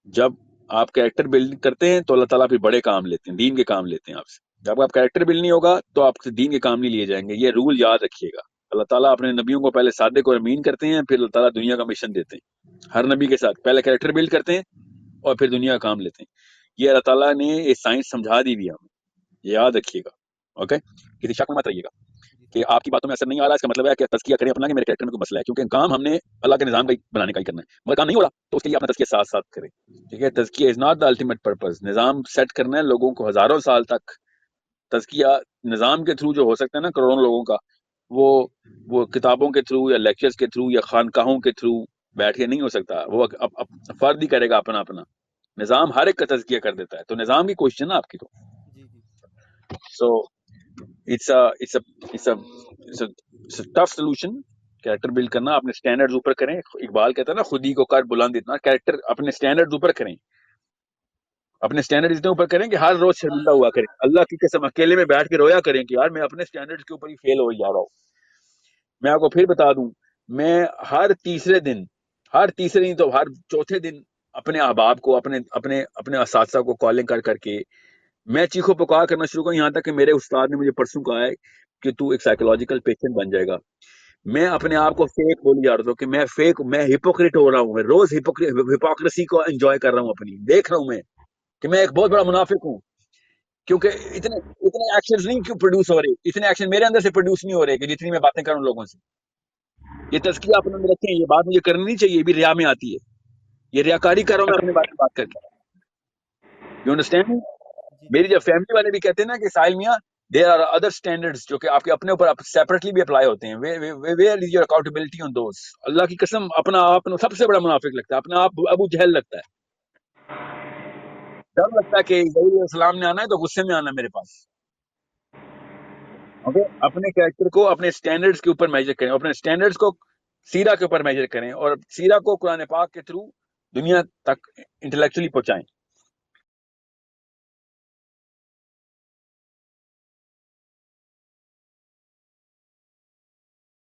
جب آپ کریکٹر بلڈ کرتے ہیں تو اللہ تعالیٰ پھر بڑے کام لیتے ہیں، دین کے کام لیتے ہیں آپ سے. جب آپ کریکٹر بلڈ نہیں ہوگا تو آپ سے دین کے کام نہیں لیے جائیں گے. یہ رول یاد رکھیے گا. اللہ تعالیٰ اپنے نبیوں کو پہلے صادق اور امین کرتے ہیں، پھر اللہ تعالیٰ دنیا کا مشن دیتے ہیں. ہر نبی کے ساتھ پہلے کریکٹر بلڈ کرتے ہیں اور پھر دنیا کا کام لیتے ہیں. یہ اللہ تعالیٰ نے یہ سائنس سمجھا دی بھی ہمیں، یاد رکھیے گا. اوکے، کسی شک میں مت رہیے گا کہ آپ کی باتوں میں اثر نہیں آ رہا. اس کا مطلب ہے کہ تزکیہ کریں اپنا کہ میرے کریکٹر میں کوئی مسئلہ ہے، کیونکہ کام ہم نے اللہ کے نظام کا بنانے کا ہی کرنا ہے. مگر کام نہیں ہو رہا تو اس کے لیے اپنا تزکیہ ساتھ ساتھ کریں. ٹھیک ہے، تزکیہ is not the ultimate purpose. نظام سیٹ کرنا ہے لوگوں کو ہزاروں سال تک. تزکیہ نظام کے تھرو جو ہو سکتا ہے نا کروڑوں لوگوں کا، وہ کتابوں کے تھرو یا لیکچرز کے تھرو یا خانقاہوں کے تھرو بیٹھ کے نہیں ہو سکتا. وہ فرد ہی کرے گا اپنا اپنا. نظام ہر ایک کا تزکیہ کر دیتا ہے، تو نظام کی کوشش ہے نا آپ کی. تو جی جی so it's a tough solution. Character build کرنا، اپنے سٹینڈرڈز اوپر کریں. اقبال کہتا ہے نا خود ہی کو کر بلند اتنا. کریکٹر اپنے سٹینڈرڈز اوپر کریں، اپنے سٹینڈرڈ اتنے اوپر کریں کہ ہر روز شرمندہ ہوا کریں. اللہ کی قسم اکیلے میں بیٹھ کے رویا کریں کہ یار میں اپنے سٹینڈرڈز کے اوپر ہی فیل ہو جا رہا ہوں. میں آپ کو پھر بتا دوں، میں ہر تیسرے دن تو ہر چوتھے دن اپنے احباب کو، اپنے اساتذہ کو کالنگ کر کے میں چیخو پکار کرنا شروع کروں. یہاں تک کہ میرے استاد نے مجھے پرسوں کہا ہے کہ تو ایک سائیکولوجیکل پیشنٹ بن جائے گا. میں اپنے آپ کو فیک بولی جا رہا ہوں کہ میں ہپوکریٹ ہو رہا ہوں. میں روز ہپوکریسی کو انجوائے کر رہا ہوں. اپنی دیکھ رہا ہوں میں کہ میں ایک بہت بڑا منافق ہوں، کیونکہ اتنے ایکشنز نہیں کیوں پروڈیوس ہو رہے، اتنے ایکشن میرے اندر سے پروڈیوس نہیں ہو رہے کہ جتنی میں باتیں کروں لوگوں سے. یہ تزکیہ اپنے اندر رکھیں. یہ بات مجھے کرنی نہیں چاہیے، یہ بھی ریا میں آتی ہے. یہ ریاکاری کر رہا ہوں میں اپنے بارے میں بات کر کے. You understand? جی میری جی جب فیملی والے بھی کہتے ہیں نا کہ ساحل میاں دیر آر ادر اسٹینڈرڈز جو کہ آپ کے اپنے اوپر سیپریٹلی بھی اپلائی ہوتے ہیں، where is your accountability on those. Allah کی قسم اپنا آپ سب سے بڑا منافق لگتا ہے، اپنا آپ ابو جہل لگتا ہے. ڈر لگتا ہے کہ علیہ السلام نے آنا ہے تو غصے میں آنا میرے پاس. اوکے، اپنے کریکٹر کو اپنے سٹینڈرڈز کے اوپر میجر کریں، اپنے سٹینڈرڈز کو سیرہ کے اوپر میجر کریں اور سیرہ کو قرآن پاک کے تھرو دنیا تک انٹلیکچولی پہنچائیں.